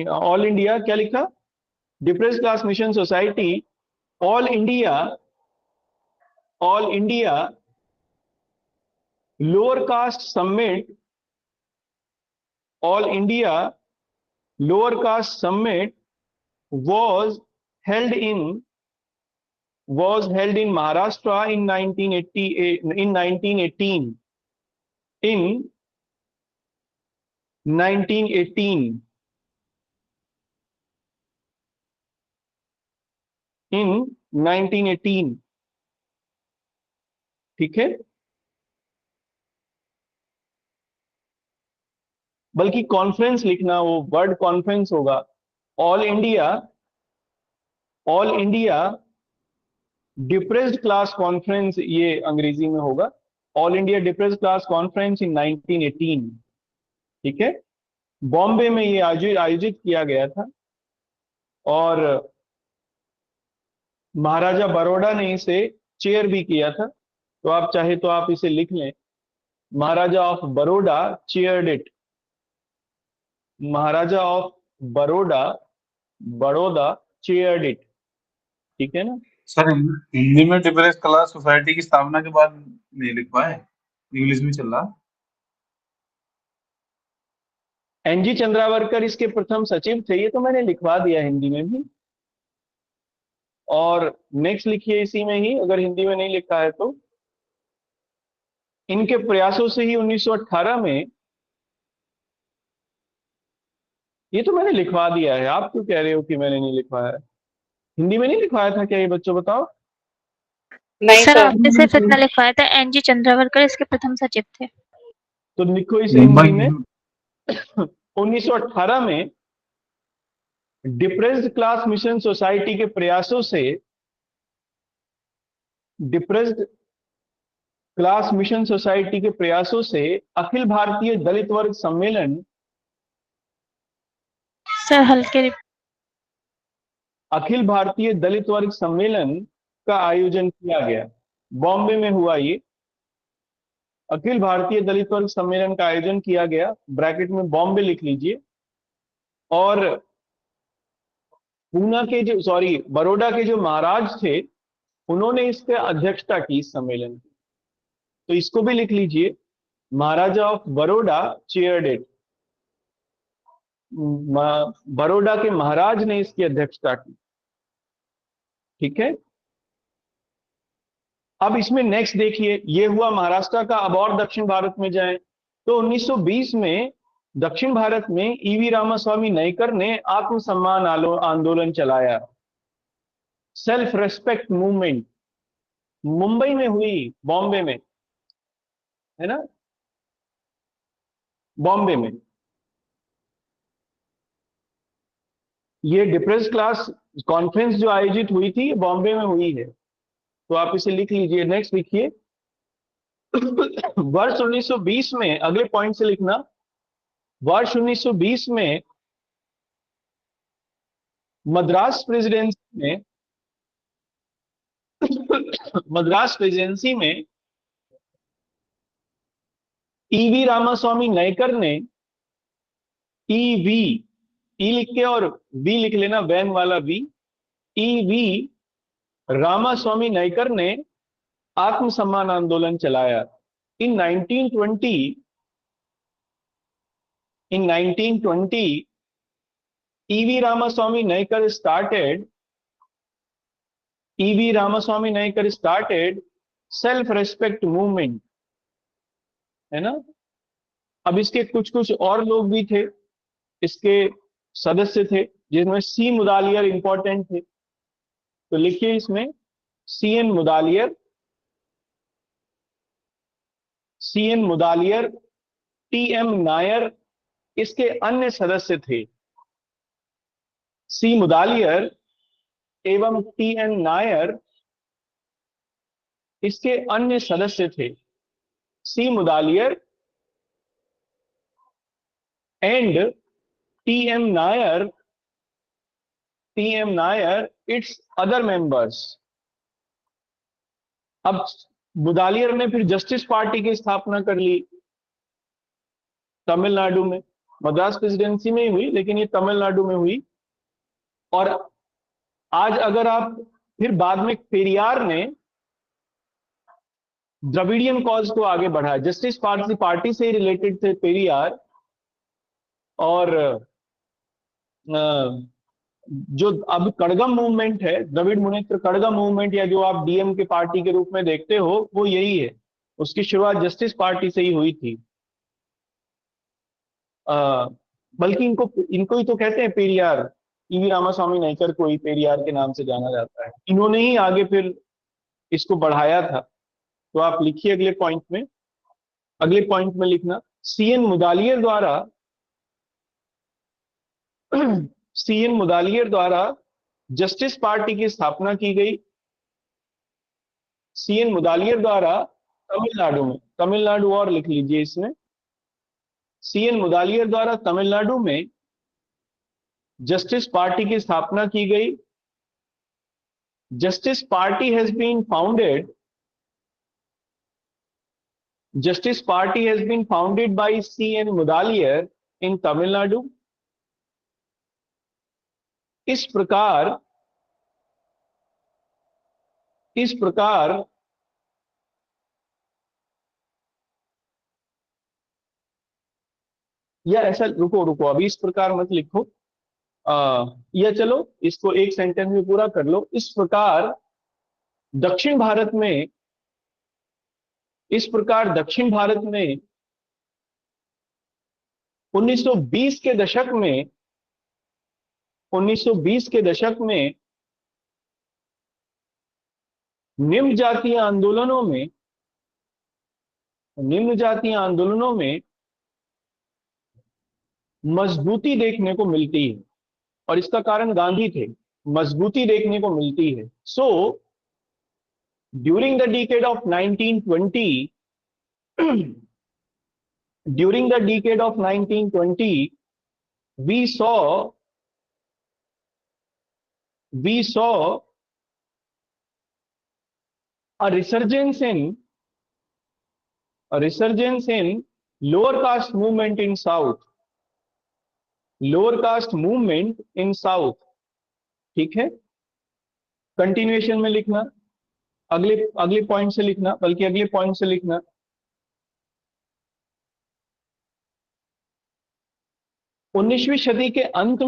all India, क्या लिखा, depressed class mission society all India, all India lower caste summit, all India lower caste summit was held in Maharashtra in 1980, in 1918, in 1918, in 1918, ठीक है। बल्कि conference लिखना, वो word conference होगा। All India, all India depressed class conference, ये अंग्रेजी में होगा, all India depressed class conference in 1918, ठीक है। बॉम्बे में ये आयोजित किया गया था, और महाराजा बरोडा ने इसे चेयर भी किया था। तो आप चाहे तो आप इसे लिख लें, Maharaja of Baroda chaired it, Maharaja of Baroda, Baroda chaired it, ठीक है ना। सर हिंदी में डिप्रेस्ड क्लास सोसाइटी की स्थापना के बाद नहीं लिख पाए, इंग्लिश में चल रहा। एनजी चंद्रावरकर इसके प्रथम सचिव थे, ये तो मैंने लिखवा दिया हिंदी में भी। और नेक्स्ट लिखिए इसी में ही, अगर हिंदी में नहीं लिखा है तो, इनके प्रयासों से ही 1918 में, ये तो मैंने लिखवा दिया है, आप क्यों कह रहे हो कि मैंने नहीं लिखवाया है? हिंदी में नहीं लिखवाया था क्या ये, बच्चों बताओ। नहीं सर, आपने सिर्फ इतना लिखवाया था, एनजी चंद्रावरकर इसके प्रथम सचिव थे। तो लिखो इसे हिंदी में। 1918 में डिप्रेस्ड क्लास मिशन सोसाइटी के प्रयासों से, डिप्रेस्ड क्लास मिशन सोसाइटी के प्रयासों से अखिल भारतीय दलित वर्ग सम्मेलन, सर हल्के अखिल भारतीय दलित वर्ग सम्मेलन का आयोजन किया गया। बॉम्बे में हुआ ये, अखिल भारतीय दलित वर्ग सम्मेलन का आयोजन किया गया, ब्रैकेट में बॉम्बे लिख लीजिए। और पूना के जो, सॉरी, बड़ौदा के जो महाराज थे, उन्होंने इसके अध्यक्षता की, इस सम्मेलन की। तो इसको भी लिख लीजिए, Maharaja of Baroda chaired it, Baroda के महाराज ने इसकी अध्यक्षता की, ठीक है। अब इसमें नेक्स्ट देखिए, ये हुआ महाराष्ट्र का। अब और दक्षिण भारत में जाएं तो 1920 में दक्षिण भारत में ईवी रामास्वामी नायकर ने आत्मसम्मान आंदोलन चलाया, सेल्फ रेस्पेक्ट मूवमेंट। मुंबई में हुई, बॉम्बे में, है ना, बॉम्बे में ये डिप्रेस्ड क्लास कॉन्फ्रेंस जो आयोजित हुई थी, बॉम्बे में हुई है। तो आप इसे लिख लीजिए। नेक्स्ट लिखिए, वर्ष 1920 में, अगले पॉइंट से लिखना, वर्ष 1920 में मद्रास प्रेसिडेंसी में, मद्रास प्रेसिडेंसी में ईवी रामास्वामी नायकर ने, ईवी, ई लिख के और वी लिख लेना, वैन वाला वी, ईवी रामास्वामी नायकर ने आत्मसम्मान आंदोलन चलाया। इन 1920, in 1920 EV Ramaswamy Naikar started, EV Ramaswamy Naikar started self respect movement, है ना। अब इसके कुछ कुछ और लोग भी थे, इसके सदस्य थे, जिनमें सी मुदालियर इंपॉर्टेंट थे। तो लिखिए इसमें, C N Mudaliar, CN Mudaliar, TM Nair इसके अन्य सदस्य थे। C मुदालियर एवं TN नायर इसके अन्य सदस्य थे। C Mudaliar and TM Nair, it's other members. अब मुदालियर ने फिर जस्टिस पार्टी की स्थापना कर ली तमिलनाडु में, मद्रास प्रेसिडेंसी में ही हुई लेकिन ये तमिलनाडु में हुई। और आज अगर आप फिर बाद में पेरियार ने द्रविडियन कॉज को आगे बढ़ाया, जस्टिस पार्टी से ही रिलेटेड थे पेरियार। और जो अब कड़गम मूवमेंट है, द्रविड़ मुनेत्र कड़गम मूवमेंट, या जो आप डीएम के पार्टी के रूप में देखते हो, वो यही है। उसकी शुरुआत जस्टिस पार्टी से ही हुई थी। बल्कि इनको ही तो कहते हैं पेरियार। ईवी रामास्वामी नायकर को ही पेरियार के नाम से जाना जाता है। इन्होंने ही आगे फिर इसको बढ़ाया था। तो आप लिखिए अगले पॉइंट में लिखना, सीएन मुदालियर द्वारा जस्टिस पार्टी की स्थापना की गई। सीएन मुदालियर द्वारा तमिलनाडु और लिख लीजिए इसमें, सीएन मुदालियर द्वारा तमिलनाडु में जस्टिस पार्टी की स्थापना की गई। Justice Party has been founded by C N Mudaliar in Tamil Nadu. इस प्रकार या ऐसा, रुको अभी इस प्रकार मत लिखो, या चलो इसको एक सेंटेंस में पूरा कर लो। इस प्रकार दक्षिण भारत में 1920 के दशक में निम्न जातीय आंदोलनों में मजबूती देखने को मिलती है। और इसका कारण गांधी थे। मजबूती देखने को मिलती है। So during the decade of 1920 we saw a resurgence in lower caste movement in south, ठीक है। कंटिन्यूएशन में लिखना, अगले पॉइंट से लिखना, बल्कि अगले पॉइंट से लिखना। 19वीं सदी के अंत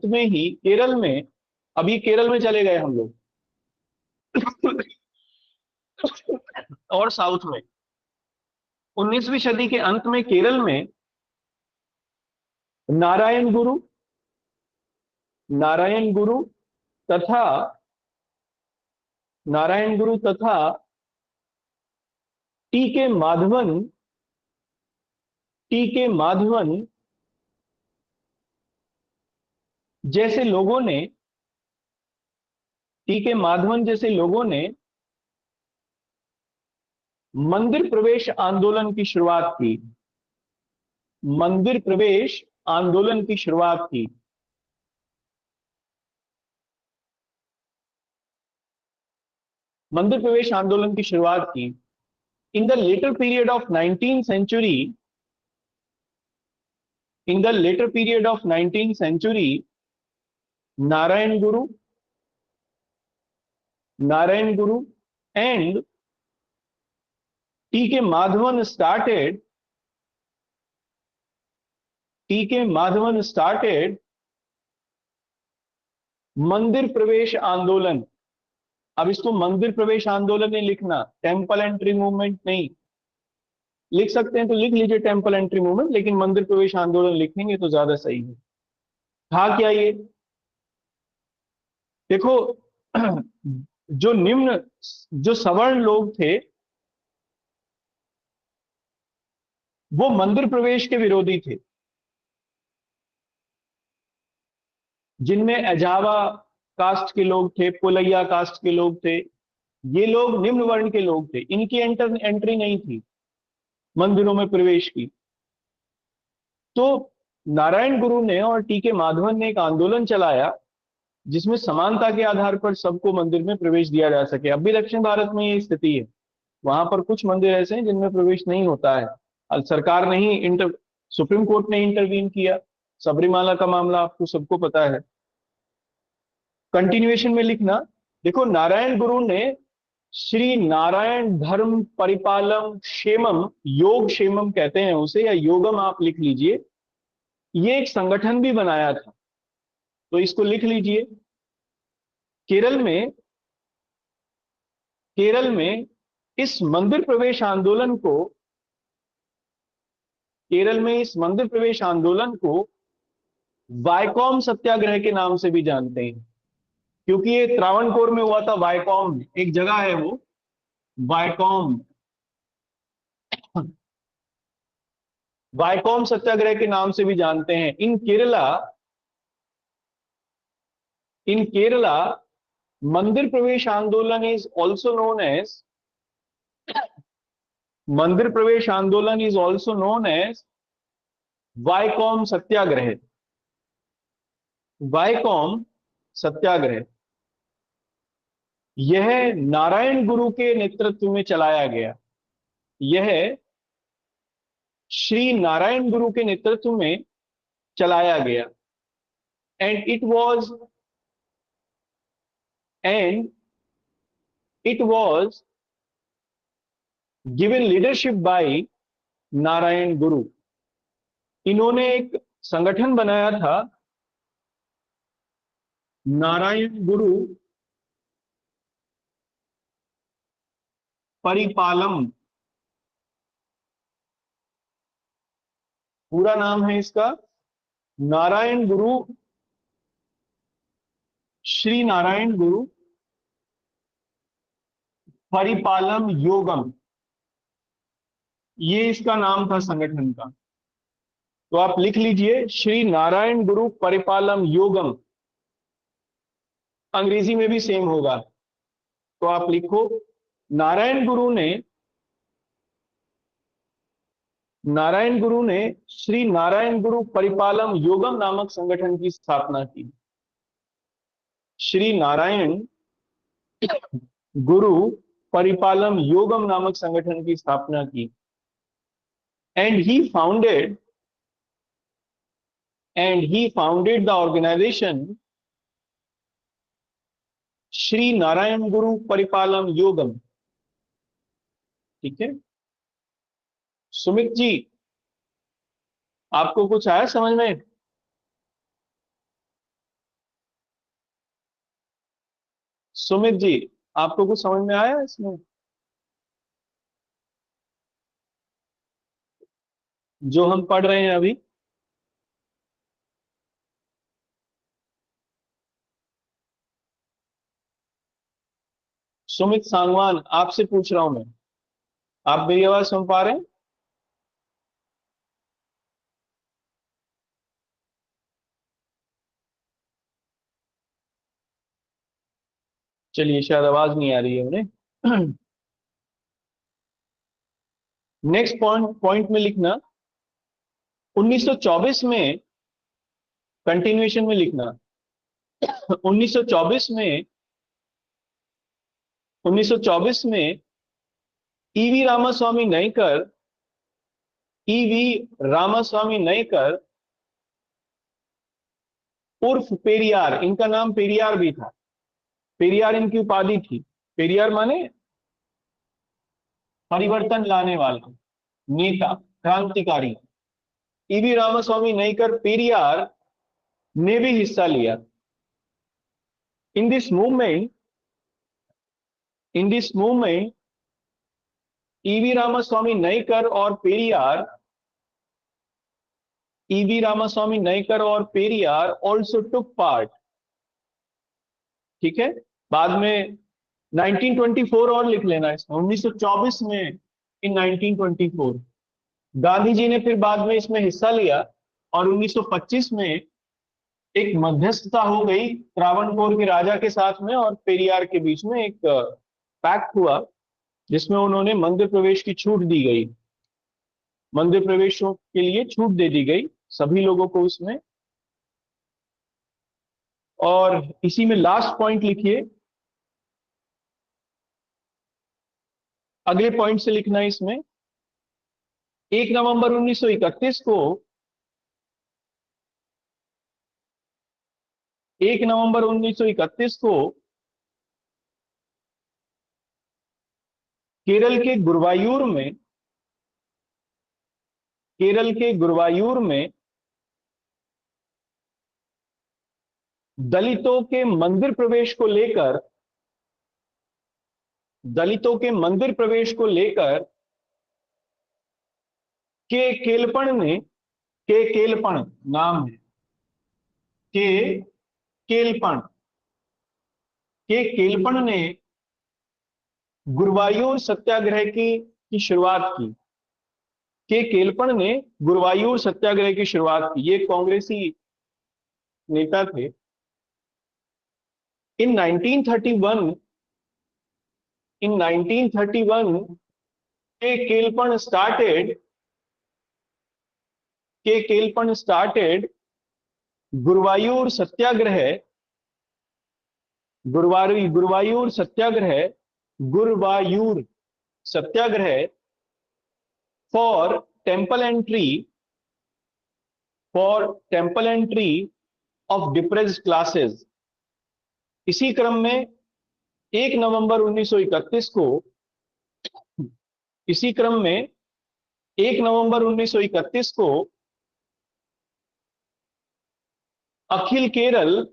में ही केरल में, अभी केरल में चले गए हम लोग और साउथ में, 19वीं सदी के अंत में केरल में नारायण गुरु तथा टी के माधवन जैसे लोगों ने मंदिर प्रवेश आंदोलन की शुरुआत की। मंदिर प्रवेश आंदोलन की शुरुआत की। In the later period of 19th century, Narayan Guru and T.K. Madhavan started मंदिर प्रवेश आंदोलन। अब इसको मंदिर प्रवेश आंदोलन नहीं लिखना, टेम्पल एंट्री मूवमेंट नहीं। लिख सकते हैं तो लिख लीजिए टेम्पल एंट्री मूवमेंट, लेकिन मंदिर प्रवेश आंदोलन लिखेंगे तो ज्यादा सही है। था क्या ये? देखो जो निम्न, जो सवर्ण लोग थे वो मंदिर प्रवेश के विरोधी थे, जिनमें अजावा कास्ट के लोग थे, पुलैया कास्ट के लोग थे। ये लोग निम्न वर्ण के लोग थे, इनकी एंट्री नहीं थी मंदिरों में प्रवेश की। तो नारायण गुरु ने और टी के माधवन ने एक आंदोलन चलाया जिसमें समानता के आधार पर सबको मंदिर में प्रवेश दिया जा सके। अब भी दक्षिण भारत में ये स्थिति है, वहां पर कुछ मंदिर ऐसे हैं जिनमें प्रवेश नहीं होता है। अब सरकार ने ही सुप्रीम कोर्ट ने इंटरवीन किया, सबरीमाला का मामला आपको सबको पता है। कंटिन्यूएशन में लिखना, देखो नारायण गुरु ने श्री नारायण धर्म परिपालम क्षेमम, योग क्षेमम कहते हैं उसे, या योगम आप लिख लीजिए, ये एक संगठन भी बनाया था, तो इसको लिख लीजिए। केरल में, केरल में इस मंदिर प्रवेश आंदोलन को, केरल में इस मंदिर प्रवेश आंदोलन को वायकॉम सत्याग्रह के नाम से भी जानते हैं, क्योंकि ये त्रावणकोर में हुआ था। वायकॉम एक जगह है, वो वायकॉम, वायकॉम सत्याग्रह के नाम से भी जानते हैं। इन केरला मंदिर प्रवेश आंदोलन इज ऑल्सो नोन एज, मंदिर प्रवेश आंदोलन is also known as Vaikom Satyagraha. Vaikom Satyagraha यह नारायण गुरु के नेतृत्व में चलाया गया, यह श्री नारायण गुरु के नेतृत्व में चलाया गया। And it was given leadership by Narayana Guru. इन्होंने एक संगठन बनाया था, नारायण गुरु परिपालम, पूरा नाम है इसका नारायण गुरु, श्री नारायण गुरु परिपालम योगम, ये इसका नाम था संगठन का। तो आप लिख लीजिए श्री नारायण गुरु परिपालम योगम, अंग्रेजी में भी सेम होगा, तो आप लिखो नारायण गुरु ने श्री नारायण गुरु परिपालम योगम नामक संगठन की स्थापना की। श्री नारायण गुरु परिपालम योगम नामक संगठन की स्थापना की। And he founded the organisation Shri Narayana Guru Paripalana योगम। ठीक है सुमित जी, आपको कुछ आया समझ में? सुमित जी, आपको कुछ समझ में आया इसमें, जो हम पढ़ रहे हैं अभी? सुमित सांगवान, आपसे पूछ रहा हूं मैं, आप मेरी आवाज सुन पा रहे हैं? चलिए, शायद आवाज नहीं आ रही है उन्हें। नेक्स्ट पॉइंट में लिखना 1924 में, कंटिन्यूएशन में लिखना 1924 में ईवी रामास्वामी नयकर उर्फ पेरियार, इनका नाम पेरियार भी था, पेरियार इनकी उपाधि थी। पेरियार माने परिवर्तन लाने वाला, नेता, क्रांतिकारी। ईवी रामास्वामी नयकर पेरियार ने भी हिस्सा लिया। In this movement E V Ramaswamy Naicker और पेरियार ऑल्सो टुक पार्ट। ठीक है, बाद में 1924 और लिख लेना इसमें, 1924 में, इन 1924 गांधी जी ने फिर बाद में इसमें हिस्सा लिया, और 1925 में एक मध्यस्थता हो गई त्रावणकोर के राजा के साथ में और पेरियार के बीच में, एक पैक्ट हुआ जिसमें उन्होंने मंदिर प्रवेश की छूट दी गई, मंदिर प्रवेशों के लिए छूट दे दी गई सभी लोगों को उसमें। और इसी में लास्ट पॉइंट लिखिए, अगले पॉइंट से लिखना है इसमें, 1 नवंबर 1931 को, 1 नवंबर 1931 को केरल के गुरुवायूर में, केरल के गुरुवायूर में दलितों के मंदिर प्रवेश को लेकर, दलितों के मंदिर प्रवेश को लेकर के केलपण ने, के केलपण नाम है, के केलपण, के केलपण ने गुरुवायूर सत्याग्रह की शुरुआत की। के केलपण ने गुरुवायूर सत्याग्रह की शुरुआत की, ये कांग्रेसी नेता थे। इन 1931, इन 1931 के Kelappan started, K Kelappan started Guruvayur Satyagraha, Guruvayur Satyagraha, Guruvayur Satyagraha for temple entry, for temple entry of depressed classes. इसी क्रम में 1 नवंबर 1931 को, इसी क्रम में 1 नवंबर 1931 को अखिल केरल,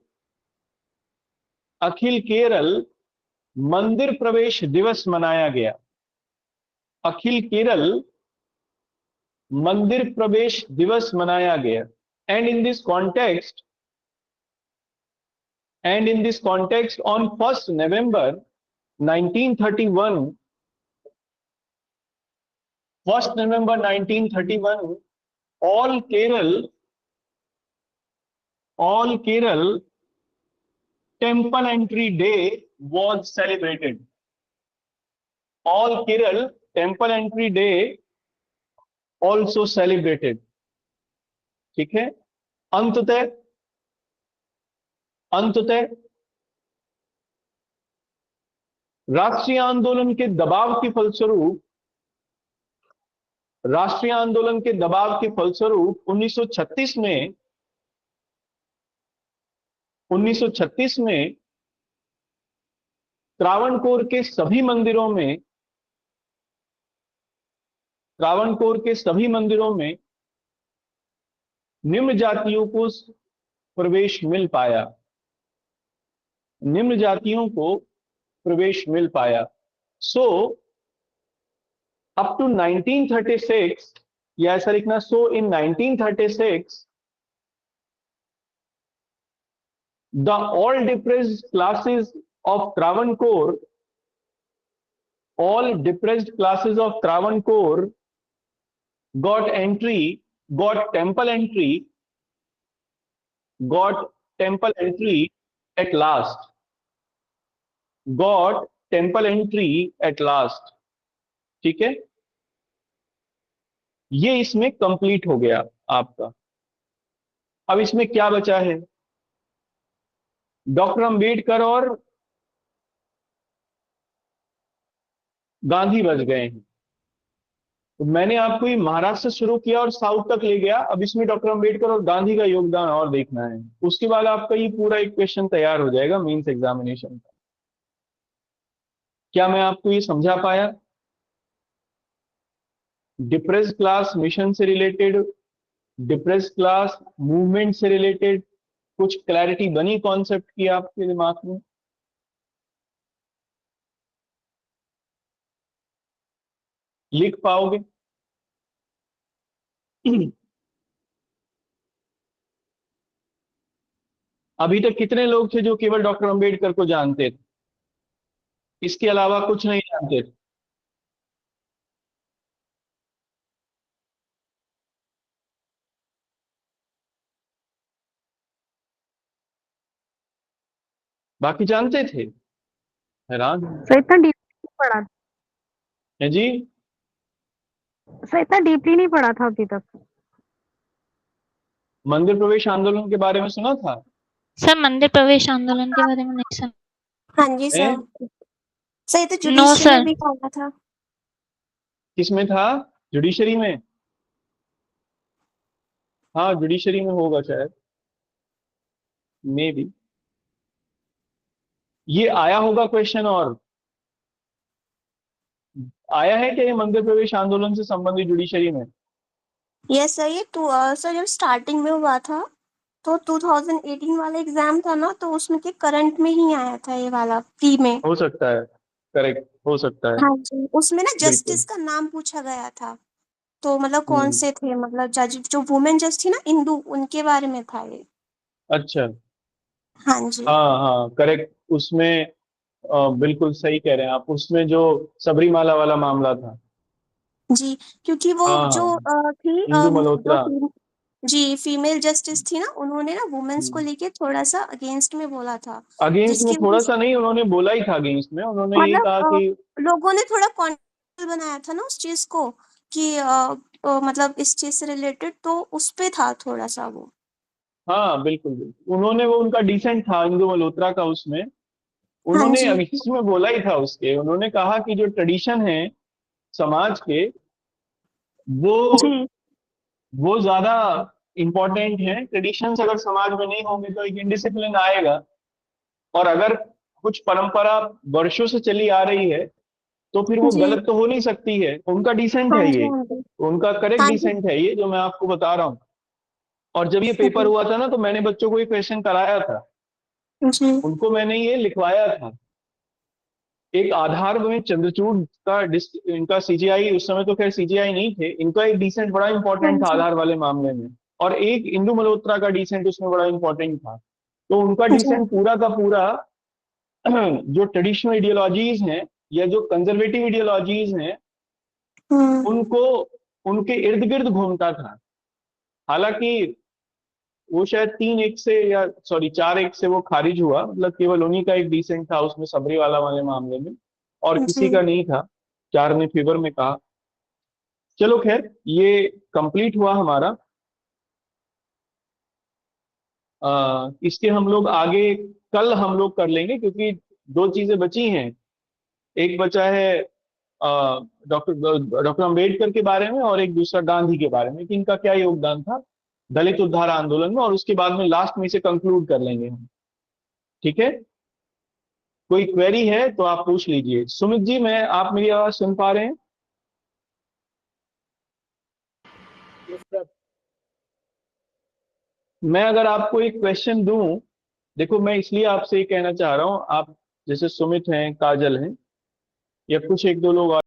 अखिल केरल मंदिर प्रवेश दिवस मनाया गया। अखिल केरल मंदिर प्रवेश दिवस मनाया गया। And in this context, and in this context on 1st November 1931, 1st November 1931, all Kerala temple entry day was celebrated. All Kerala temple entry day also celebrated. ठीक है, अंततः राष्ट्रीय आंदोलन के दबाव के फलस्वरूप, राष्ट्रीय आंदोलन के दबाव के फलस्वरूप 1936 में, 1936 में त्रावणकोर के सभी मंदिरों में, त्रावणकोर के सभी मंदिरों में निम्न जातियों को प्रवेश मिल पाया, निम्न जातियों को प्रवेश मिल पाया। सो अप टू 1936, या ऐसा लिखना, सो इन 1936 the all depressed classes of Travancore, all depressed classes of Travancore got entry, got temple entry, got temple entry at last, got temple entry at last। ठीक है, ये इसमें कंप्लीट हो गया आपका। अब इसमें क्या बचा है, डॉक्टर अंबेडकर और गांधी बच गए हैं। तो मैंने आपको ये महाराष्ट्र से शुरू किया और साउथ तक ले गया, अब इसमें डॉक्टर अंबेडकर और गांधी का योगदान और देखना है। उसके बाद आपका ये पूरा एक क्वेश्चन तैयार हो जाएगा मेंस एग्जामिनेशन का। क्या मैं आपको ये समझा पाया? डिप्रेस्ड क्लास मिशन से रिलेटेड, डिप्रेस्ड क्लास मूवमेंट से रिलेटेड कुछ क्लैरिटी बनी कॉन्सेप्ट की आपके दिमाग में? लिख पाओगे? अभी तक कितने लोग थे जो केवल डॉक्टर अंबेडकर को जानते थे? इसके अलावा कुछ नहीं जानते थे। बाकी जानते थे? हैरान हूं। सर इतना डीपली नहीं पढ़ा है जी। सर इतना डीपली नहीं पढ़ा था अभी तक। मंदिर प्रवेश आंदोलन के बारे में सुना था? सर मंदिर प्रवेश आंदोलन के बारे में नहीं सुना। हाँ जी हैं? सर। सर ये तो नो जुडिशरी में सर। भी पढ़ा था। किसमें था? जुडिशरी में? हाँ, जुडिशरी में होगा शायद, मे बी। ये आया होगा क्वेश्चन, और आया है क्या ये मंदिर प्रवेश आंदोलन से संबंधित जुडिशरी में? यस सर, ये तो सर जब स्टार्टिंग में हुआ था तो 2018 वाला एग्जाम था ना, तो उसमें के करंट में ही आया था ये वाला प्री में। हो सकता है, करेक्ट हो सकता है। हाँ जी, उसमें ना बिल्कुल। जस्टिस का नाम पूछा गया था। तो मतलब कौन हम्म। से थे, मतलब जज जो वुमेन जज थी ना इंदू, उनके बारे में था ये। अच्छा। हाँ जी। हाँ हाँ, करेक्ट। उसमें बिल्कुल सही कह रहे हैं आप, उसमें जो सबरीमाला वाला मामला था। जी, क्योंकि वो जो हाँ, थी इंदु जो मल्होत्रा। जी फीमेल जस्टिस थी ना, उन्होंने ना वुमेन्स को हम्म। लेके थोड़ा सा अगेंस्ट में बोला था। अगेंस्ट में जिसकी वजह थोड़ा से सा नहीं, उन्होंने बोला ही था अगेंस्ट में, उन्होंने ये मतलब कहा कि लोगों ने थोड़ा कॉन्ट्रोवर्शियल बनाया था ना उस चीज को, कि मतलब इस चीज से रिलेटेड, तो उस पे था थोड़ा सा वो। हाँ बिल्कुल बिल्कुल, उन्होंने वो उनका डिसेंट था इंदु मल्होत्रा का उसमें, हाँ उन्होंने जी। अगेंस्ट में बोला ही था उसके। उन्होंने कहा कि जो ट्रेडिशन है समाज के, वो जी। वो ज्यादा इंपॉर्टेंट है। ट्रेडिशंस अगर समाज में नहीं होंगे तो एक इनडिसिप्लिन आएगा, और अगर कुछ परंपरा वर्षों से चली आ रही है तो फिर वो जी। गलत तो हो नहीं सकती है। उनका डिसेंट हाँ है जी। ये, हाँ जी। उनका करेक्ट हाँ जी। डिसेंट है ये जो मैं आपको बता रहा हूँ। और जब ये पेपर जी। हुआ था ना, तो मैंने बच्चों को ये क्वेश्चन कराया था, जी। उनको मैंने ये लिखवाया था। एक आधार में चंद्रचूड़ का इनका सीजीआई, उस समय तो खैर सीजीआई नहीं थे, इनका एक डिसेंट बड़ा हाँ इंपॉर्टेंट था जी। आधार वाले मामले में। और एक इंदु मल्होत्रा का डिसेंट उसमें बड़ा इंपॉर्टेंट था। तो उनका जी। डिसेंट पूरा का पूरा जो ट्रेडिशनल आइडियोलॉजीज हैं या जो कंजर्वेटिव आइडियोलॉजीज हैं, हम्म। उनको उनके इर्द गिर्द घूमता था। हालांकि वो शायद 3-1 से, या सॉरी 4-1 से वो खारिज हुआ, मतलब केवल उन्हीं का एक डिसेंट था उसमें, सबरी वाला वाले मामले में, और जी। किसी का नहीं था। 4 ने फेवर में कहा। चलो खैर, ये कंप्लीट हुआ हमारा। इसके हम लोग आगे कल हम लोग कर लेंगे, क्योंकि दो चीजें बची हैं। एक बचा है डॉक्टर डॉक्टर अम्बेडकर के बारे में, और एक दूसरा गांधी के बारे में कि इनका क्या योगदान था दलित उद्धार आंदोलन में, और उसके बाद में लास्ट में इसे कंक्लूड कर लेंगे हम। ठीक है? कोई क्वेरी है तो आप पूछ लीजिए। सुमित जी, मैं आप मेरी आवाज सुन पा रहे हैं? मैं अगर आपको एक क्वेश्चन दूं, देखो मैं इसलिए आपसे ये कहना चाह रहा हूं, आप जैसे सुमित हैं, काजल हैं, या कुछ एक दो लोग और